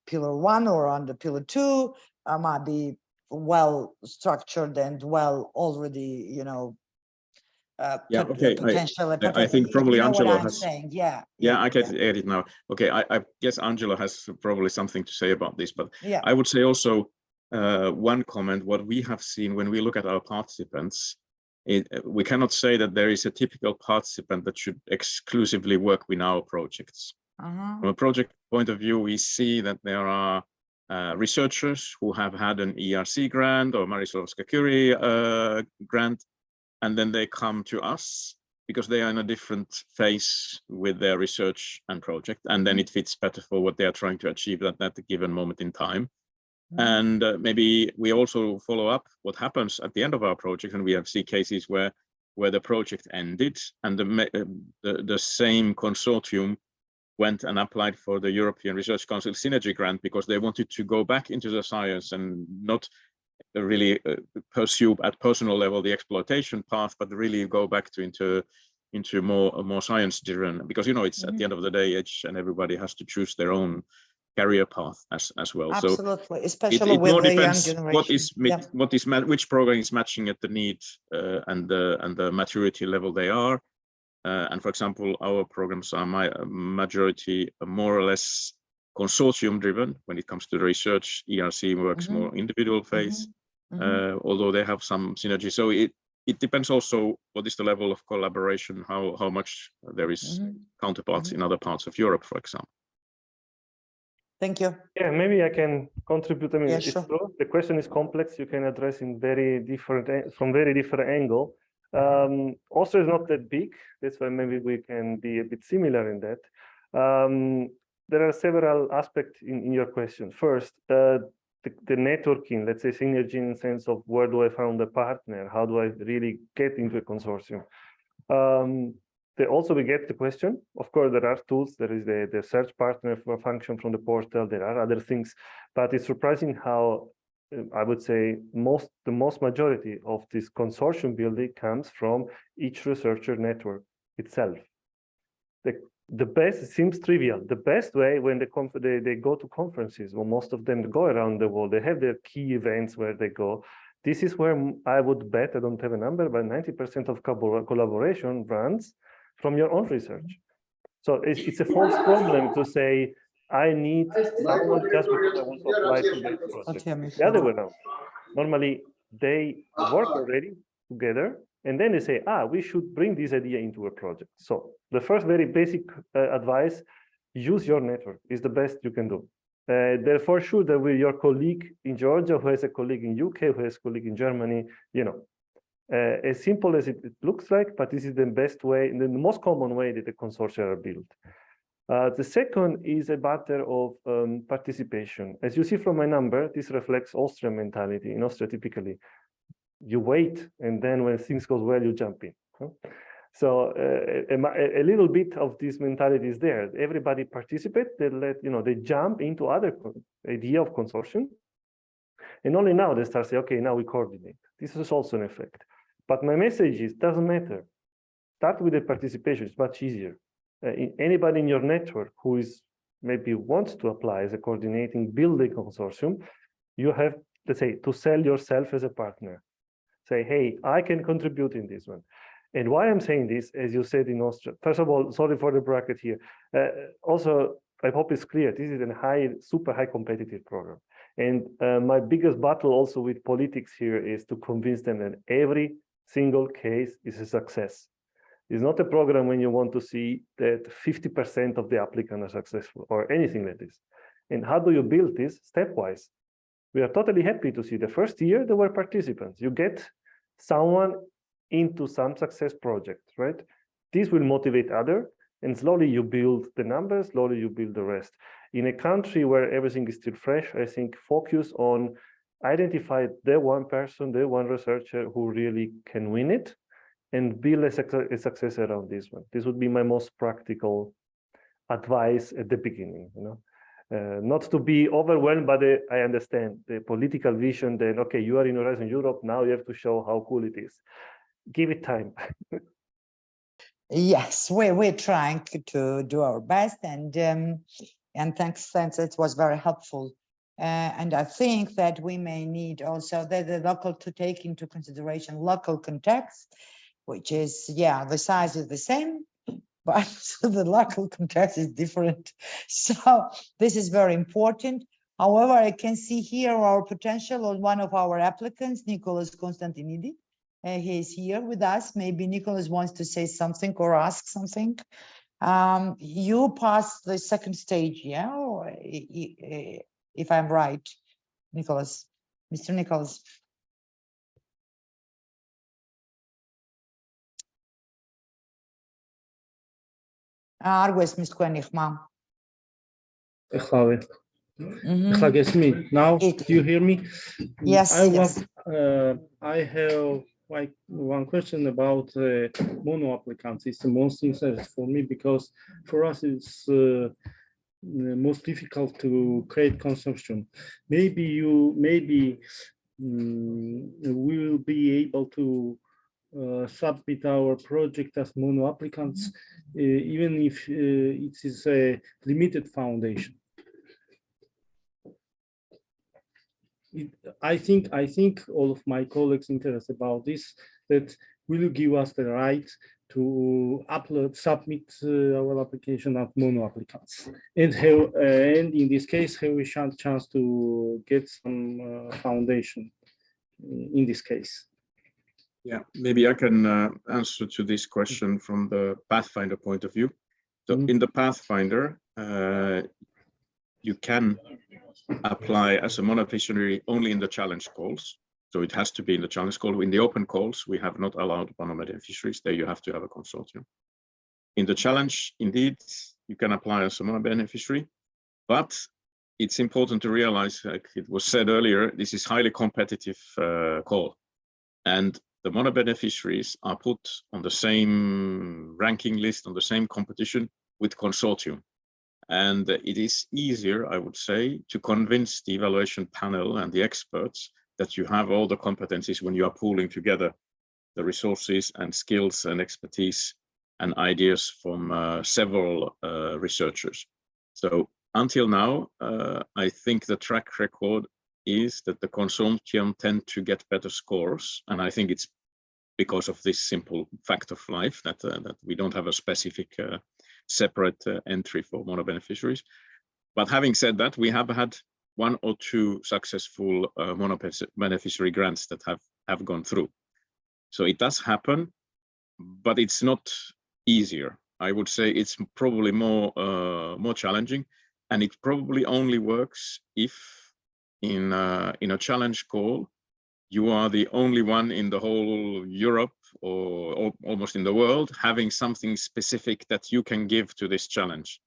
Speaker 1: pillar 1 or under pillar 2, might be well structured and well already, you know, potential.
Speaker 5: I think probably
Speaker 1: you know
Speaker 5: Angelo
Speaker 1: what I'm
Speaker 5: has
Speaker 1: saying.
Speaker 5: I get it now. Okay, I guess Angelo has probably something to say about this, but I would say also one comment. What we have seen when we look at our participants, we cannot say that there is a typical participant that should exclusively work with our projects. From a project point of view, we see that there are researchers who have had an ERC grant or Marie-Sklodowska-Curie grant, and then they come to us because they are in a different phase with their research and project, and then it fits better for what they are trying to achieve at that given moment in time. And maybe we also follow up what happens at the end of our project, and we have seen cases where the project ended and the same consortium went and applied for the European Research Council Synergy Grant because they wanted to go back into the science and not really pursue at personal level the exploitation path, but really go back to into more science driven, because, you know, it's at the end of the day, each and everybody has to choose their own career path as well.
Speaker 1: Absolutely,
Speaker 5: So
Speaker 1: especially
Speaker 5: it
Speaker 1: with
Speaker 5: more
Speaker 1: the young
Speaker 5: depends
Speaker 1: generation.
Speaker 5: which program is matching at the need and the maturity level they are. And for example, our programs are majority more or less consortium driven when it comes to the research. ERC works more individual phase, although they have some synergy. So it depends also what is the level of collaboration, how much there is counterparts in other parts of Europe, for example.
Speaker 1: Thank you.
Speaker 7: Yeah, maybe I can contribute. I mean,
Speaker 1: Yeah, sure.
Speaker 7: The question is complex. You can address in from very different angle. Austria is not that big. That's why maybe we can be a bit similar in that. There are several aspects in your question. First, the networking, let's say synergy in the sense of where do I find a partner? How do I really get into a consortium? Also we get the question. Of course, there are tools. There is the search partner function from the portal. There are other things, but it's surprising how I would say the most majority of this consortium building comes from each researcher network itself. The best, it seems trivial, the best way when they go to conferences, well, most of them go around the world, they have their key events where they go. This is where I would bet, I don't have a number, but 90% of collaboration runs from your own research. So it's a false problem to say, I need someone just because I want to apply to that project. The other way around. Normally, they work already together, and then they say, we should bring this idea into a project. So the first very basic advice, use your network, is the best you can do. Therefore, sure that with your colleague in Georgia, who has a colleague in UK, who has a colleague in Germany, as simple as it looks like, but this is the best way, the most common way that the consortia are built. The second is a matter of participation. As you see from my number, this reflects Austrian mentality. In Austria, typically, you wait, and then when things go well, you jump in. So a little bit of this mentality is there. Everybody participates. They jump into other idea of consortium, and only now they start saying, okay, now we coordinate. This is also an effect. But my message is, doesn't matter. Start with the participation. It's much easier. Anybody in your network who is maybe wants to apply as a coordinating building consortium, you have, let's say, to sell yourself as a partner. Say, hey, I can contribute in this one. And why I'm saying this, as you said in Austria, first of all, sorry for the bracket here. Also, I hope it's clear, this is a super high competitive program. And my biggest battle also with politics here is to convince them that every single case is a success. It's not a program when you want to see that 50% of the applicants are successful or anything like this. And how do you build this? Stepwise. We are totally happy to see the first year there were participants. You get someone into some success project, right? This will motivate others, and slowly you build the numbers, slowly you build the rest. In a country where everything is still fresh, I think focus on identify the one person, the one researcher who really can win it, and build a success around this one. This would be my most practical advice at the beginning, not to be overwhelmed by I understand, the political vision, then, okay, you are in Horizon Europe, now you have to show how cool it is. Give it time.
Speaker 1: Yes, we're trying to do our best, and thanks, it was very helpful. And I think that we may need also the local to take into consideration local context, which is, the size is the same, but the local context is different. So this is very important. However, I can see here our potential on one of our applicants, Nicholas Konstantinidis. He is here with us. Maybe Nicholas wants to say something or ask something. You passed the second stage, or if I'm right, Nicholas, Mr. Nicholas.
Speaker 8: Now, do you hear me?
Speaker 1: Yes.
Speaker 8: I have like one question about mono applicants. It's the most interesting for me because for us it's most difficult to create consortium. Maybe we will be able to submit our project as mono applicants, even if it is a limited foundation. I think all of my colleagues interested about this, that will you give us the right to submit our application as mono applicants, and in this case have we chance to get some foundation in this case.
Speaker 5: Yeah, maybe I can answer to this question from the Pathfinder point of view. So in the Pathfinder, you can apply as a mono-beneficiary only in the challenge calls. So it has to be in the challenge call. In the open calls, we have not allowed mono-beneficiaries. There you have to have a consortium. In the challenge, indeed, you can apply as a mono-beneficiary, but it's important to realize, like it was said earlier, this is highly competitive call. And the mono-beneficiaries are put on the same ranking list, on the same competition with consortium. And it is easier, I would say, to convince the evaluation panel and the experts that you have all the competencies when you are pooling together the resources and skills and expertise and ideas from several researchers. So until now, I think the track record is that the consortium tend to get better scores. And I think it's because of this simple fact of life that, that we don't have a specific separate entry for mono-beneficiaries. But having said that, we have had 1 or 2 successful mono-beneficiary grants that have gone through. So it does happen, but it's not easier. I would say it's probably more challenging, and it probably only works if in a challenge call, you are the only one in the whole Europe or almost in the world having something specific that you can give to this challenge.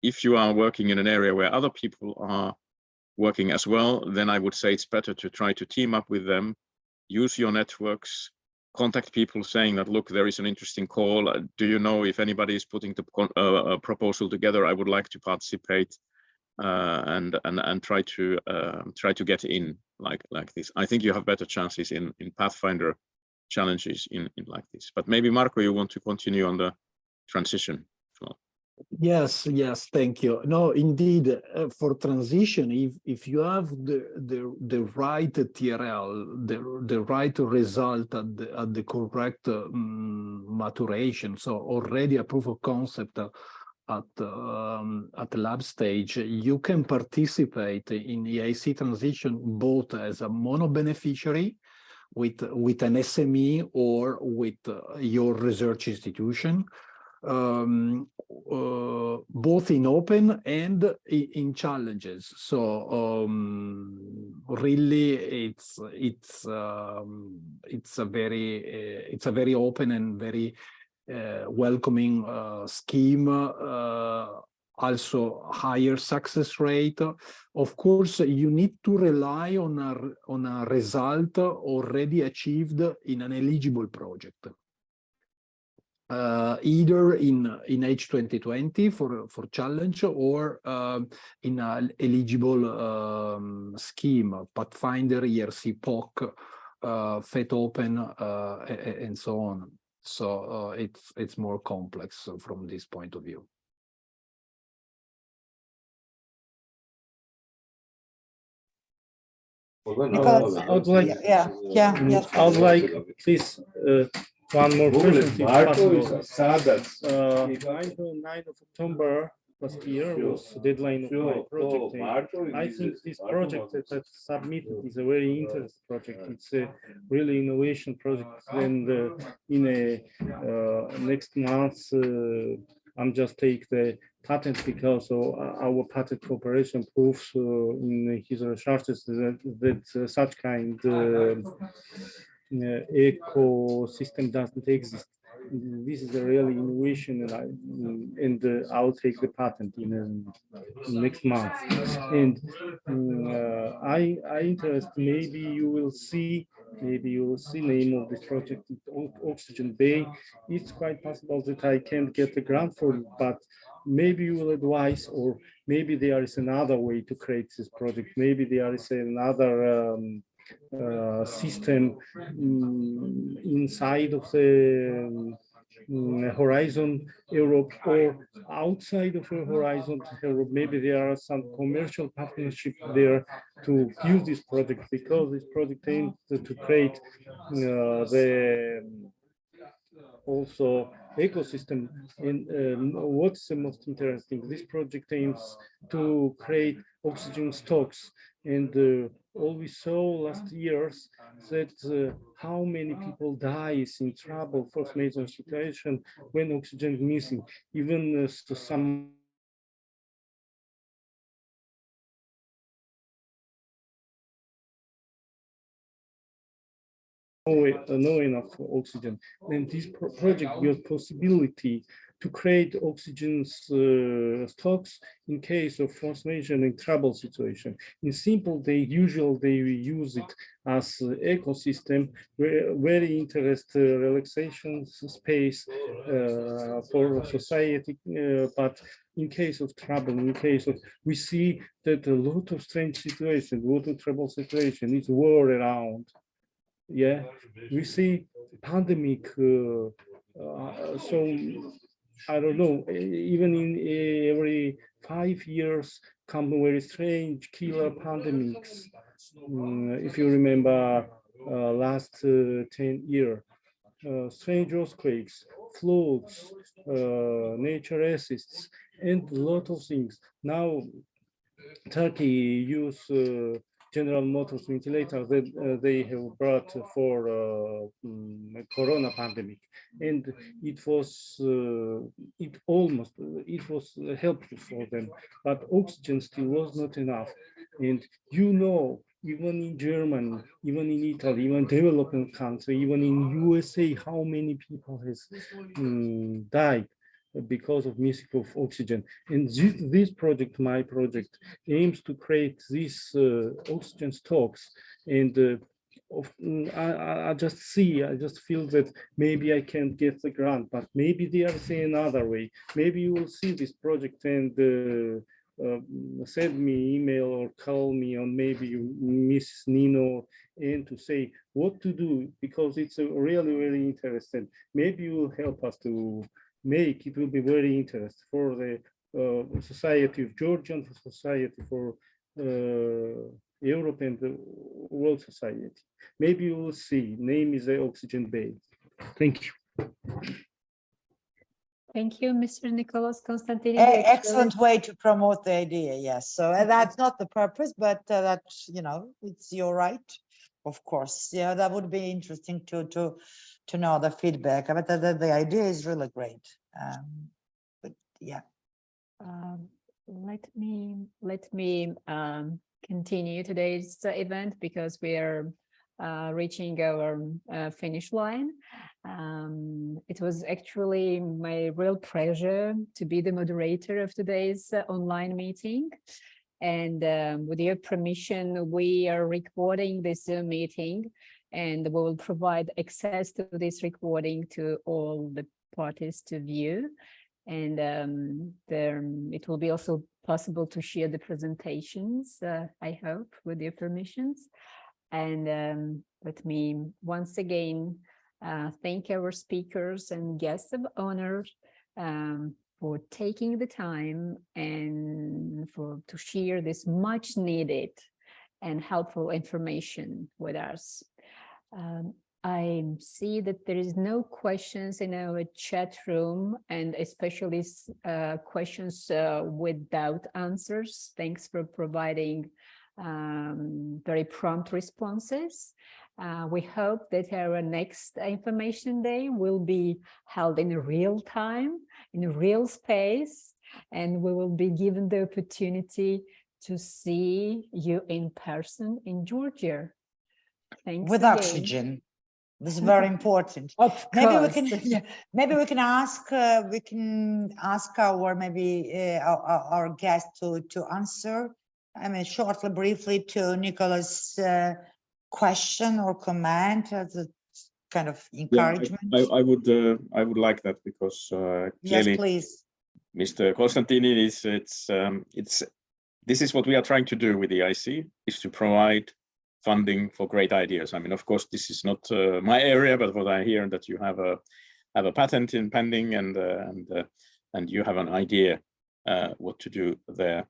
Speaker 5: If you are working in an area where other people are working as well, then I would say it's better to try to team up with them, use your networks, contact people saying that, look, there is an interesting call. Do you know if anybody is putting the proposal together? I would like to participate. And try to get in like this. I think you have better chances in Pathfinder challenges in like this. But maybe Marco, you want to continue on the transition as well.
Speaker 6: Yes, thank you. No, indeed, for transition, if you have the right TRL, the right result at the correct maturation, so already a proof of concept at the lab stage, you can participate in EIC transition both as a mono beneficiary with an SME or with your research institution, both in open and in challenges. So really, it's a very open and very welcoming scheme, also higher success rate. Of course, you need to rely on a result already achieved in an eligible project, either in H2020 for challenge or in an eligible scheme, Pathfinder, ERC, POC, FET Open, and so on. So it's more complex from this point of view.
Speaker 8: I would like, I would like, please, one more question, if possible. 9 of October last year was the deadline of my project. I think this project that I've submitted is a very interesting project. It's a really innovation project. And in next month, I'm just take the patent because our patent cooperation proves in his researches that such kind ecosystem doesn't exist. This is a really innovation, and I'll take the patent in next month. And I interest. Maybe you will see name of this project, Oxygen Bay. It's quite possible that I can't get a grant for it, but maybe you will advise, or maybe there is another way to create this project. Maybe there is another system inside of the Horizon Europe or outside of Horizon Europe. Maybe there are some commercial partnership there to use this project, because this project aims to create the also ecosystem. And what's the most interesting, this project aims to create oxygen stocks, and all we saw last years that how many people dies in trouble, force majeure situation when oxygen is missing. Even to some no enough oxygen. And this project gives possibility to create oxygen stocks in case of force majeure and trouble situation. In simple, they use it as ecosystem, very interesting relaxation space for society. But in case of trouble, in case of, we see that a lot of strange situations, a lot of trouble situation, it's war around. Yeah, we see pandemic. So I don't know. Even in every 5 years, come very strange killer pandemics. If you remember, last 10 years, strange earthquakes, floods, nature assists, and a lot of things. Now, Turkey use General Motors ventilator that they have brought for Corona pandemic, and it was helpful for them, but oxygen still was not enough. And you know, even in Germany, even in Italy, even developing country, even in USA, how many people has died because of missing of oxygen. And this project, my project, aims to create these oxygen stocks. And I just feel that maybe I can't get the grant, but maybe there's another way. Maybe you will see this project and send me email or call me on maybe Miss Nino, and to say what to do, because it's really very interesting. Maybe you will help us to make it. Will be very interesting for the society of Georgia and for society for Europe and the world society. Maybe you will see. Name is the Oxygen Bay. Thank you.
Speaker 4: Thank you, Mr. Nicholas Constantini.
Speaker 1: Excellent way to promote the idea. Yes. So that's not the purpose, but that's, you know, it's your right, of course. Yeah, that would be interesting to know the feedback. But the idea is really great. But yeah.
Speaker 4: Let me continue today's event, because we are reaching our finish line. It was actually my real pleasure to be the moderator of today's online meeting. And with your permission, we are recording this Zoom meeting, and we will provide access to this recording to all the parties to view. And it will be also possible to share the presentations, I hope, with your permissions. And let me once again thank our speakers and guests of honor for taking the time and to share this much needed and helpful information with us. I see that there is no questions in our chat room, and especially questions without answers. Thanks for providing very prompt responses. We hope that our next information day will be held in real time, in a real space, and we will be given the opportunity to see you in person in Georgia. Thanks
Speaker 1: with
Speaker 4: again.
Speaker 1: Oxygen. This is very important.
Speaker 4: Of course.
Speaker 1: Maybe we can ask our guest to answer, I mean, shortly, briefly, to Nicholas' question or comment as a kind of encouragement.
Speaker 5: Yeah, I would like that, because clearly,
Speaker 1: yes, please.
Speaker 5: Mr. Constantini, this is what we are trying to do with the EIC, is to provide funding for great ideas. I mean, of course, this is not my area, but what I hear that you have a have a patent in pending and you have an idea what to do there.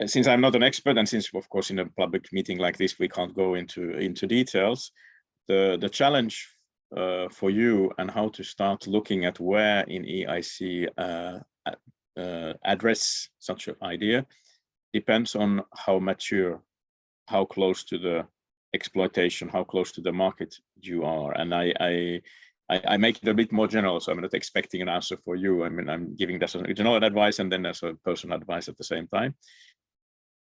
Speaker 5: Since I'm not an expert, and since of course in a public meeting like this we can't go into details, the challenge for you and how to start looking at where in EIC address such an idea depends on how mature, how close to the exploitation, how close to the market you are. And I make it a bit more general, so I'm not expecting an answer for you. I mean, I'm giving this as a general advice and then as a personal advice at the same time.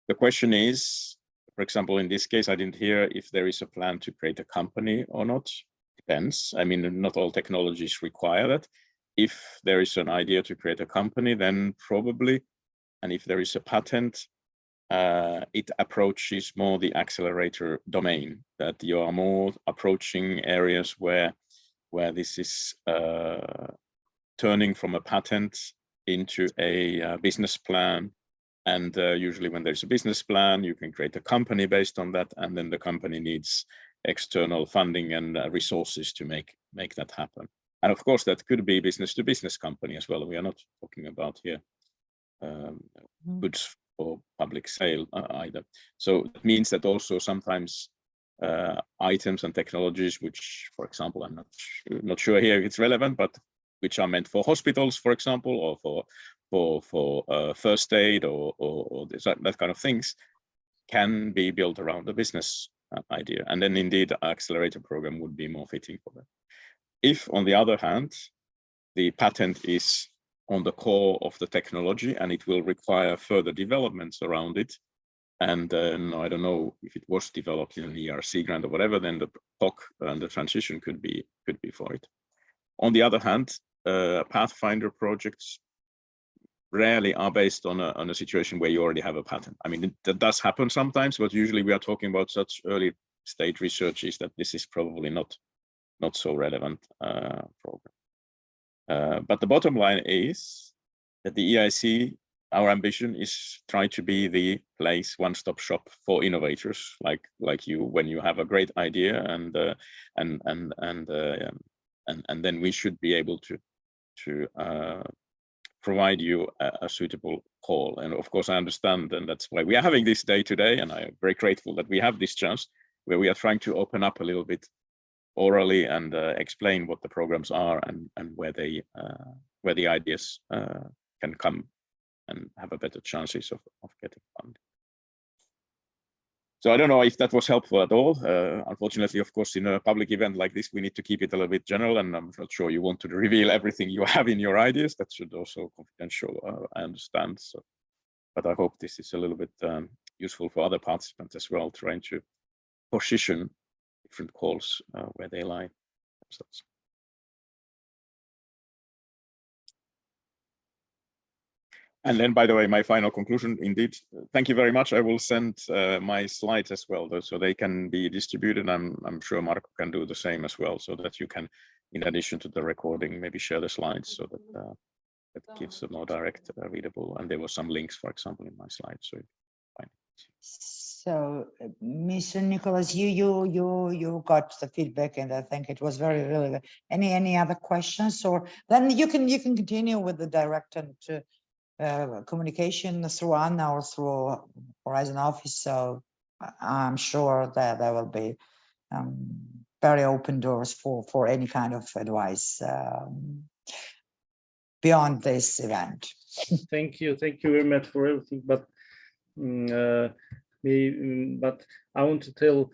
Speaker 5: The question is, for example, in this case, I didn't hear if there is a plan to create a company or not. Depends. I mean, not all technologies require that. If there is an idea to create a company, then probably, and if there is a patent, it approaches more the accelerator domain, that you are more approaching areas where this is turning from a patent into a business plan. And usually when there's a business plan, you can create a company based on that, and then the company needs external funding and resources to make that happen. And of course, that could be business-to-business company as well. We are not talking about here goods for public sale either. So it means that also sometimes items and technologies, which, for example, I'm not sure here it's relevant, but which are meant for hospitals, for example, or for first aid or that kind of things, can be built around the business idea. And then indeed, our accelerator program would be more fitting for that. If, on the other hand, the patent is on the core of the technology and it will require further developments around it, and I don't know if it was developed in an ERC grant or whatever, then the POC and the transition could be for it. On the other hand, Pathfinder projects rarely are based on a situation where you already have a patent. I mean, that does happen sometimes, but usually we are talking about such early stage researches that this is probably not so relevant program. But the bottom line is that the EIC, our ambition is try to be the place, one-stop shop for innovators like you, when you have a great idea, and then we should be able to provide you a suitable call. And of course, I understand, and that's why we are having this day today, and I am very grateful that we have this chance where we are trying to open up a little bit orally and explain what the programs are and where the ideas can come and have a better chances of getting funded. So I don't know if that was helpful at all. Unfortunately, of course, in a public event like this, we need to keep it a little bit general, and I'm not sure you want to reveal everything you have in your ideas. That should also confidential, I understand. So, but I hope this is a little bit useful for other participants as well, trying to position different calls where they lie themselves. And then, by the way, my final conclusion, indeed, thank you very much. I will send my slides as well, so they can be distributed. I'm sure Marco can do the same as well, so that you can, in addition to the recording, maybe share the slides so that that gives a more direct readable. And there were some links, for example, in my slides. So fine.
Speaker 1: So, Mr. Nicholas, you got the feedback, and I think it was very relevant. Any other questions, or then you can continue with the direct and communication through Anna or through Horizon Office. So I'm sure that there will be very open doors for any kind of advice beyond this event.
Speaker 8: Thank you very much for everything. But I want to tell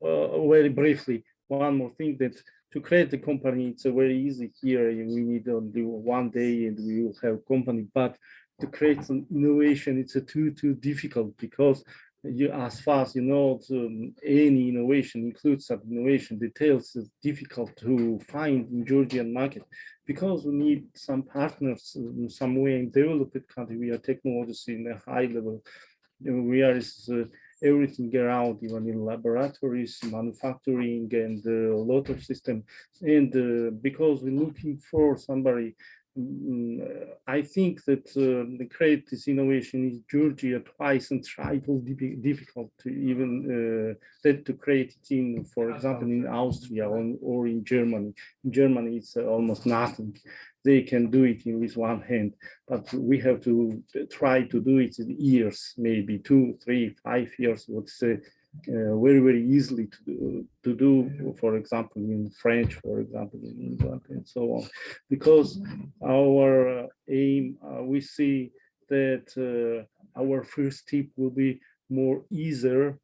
Speaker 8: very briefly one more thing, that to create the company, it's very easy here. We need only one day and we will have company. But to create some innovation, it's too difficult, because you, as far as you know, any innovation includes some innovation details. Is difficult to find in Georgian market, because we need some partners in some way in developed country. We are technologists in a high level. We are everything around, even in laboratories, manufacturing, and a lot of systems. And because we're looking for somebody I think that the create this innovation in Georgia twice and try it will be difficult to even that to create it in, for example, in Austria or in Germany. In Germany, it's almost nothing. They can do it with one hand, but we have to try to do it in years, maybe 2, 3, 5 years. What's very, very easily to do, for example, in French, for example, in England, and so on. Because our aim, we see that our first step will be more easier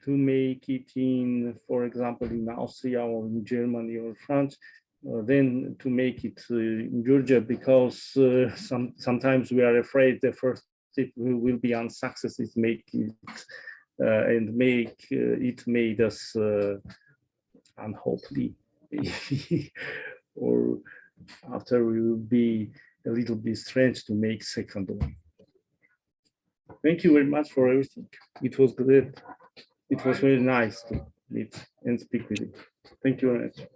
Speaker 8: to make it in, for example, in Austria or in Germany or France, than to make it in Georgia, because sometimes we are afraid the first step will be unsuccessful. Make it and make it made us unhappy, or after we will be a little bit strange to make second one. Thank you very much for everything. It was good. It was very nice to meet and speak with you. Thank you very much.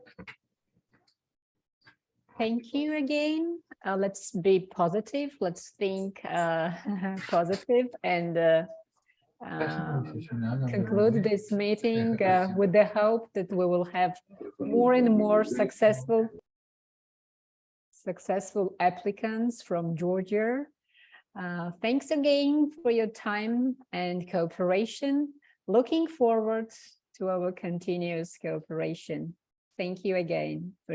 Speaker 4: Thank you again. Let's be positive. Let's think positive and conclude this meeting with the hope that we will have more and more successful applicants from Georgia. Thanks again for your time and cooperation. Looking forward to our continuous cooperation. Thank you again for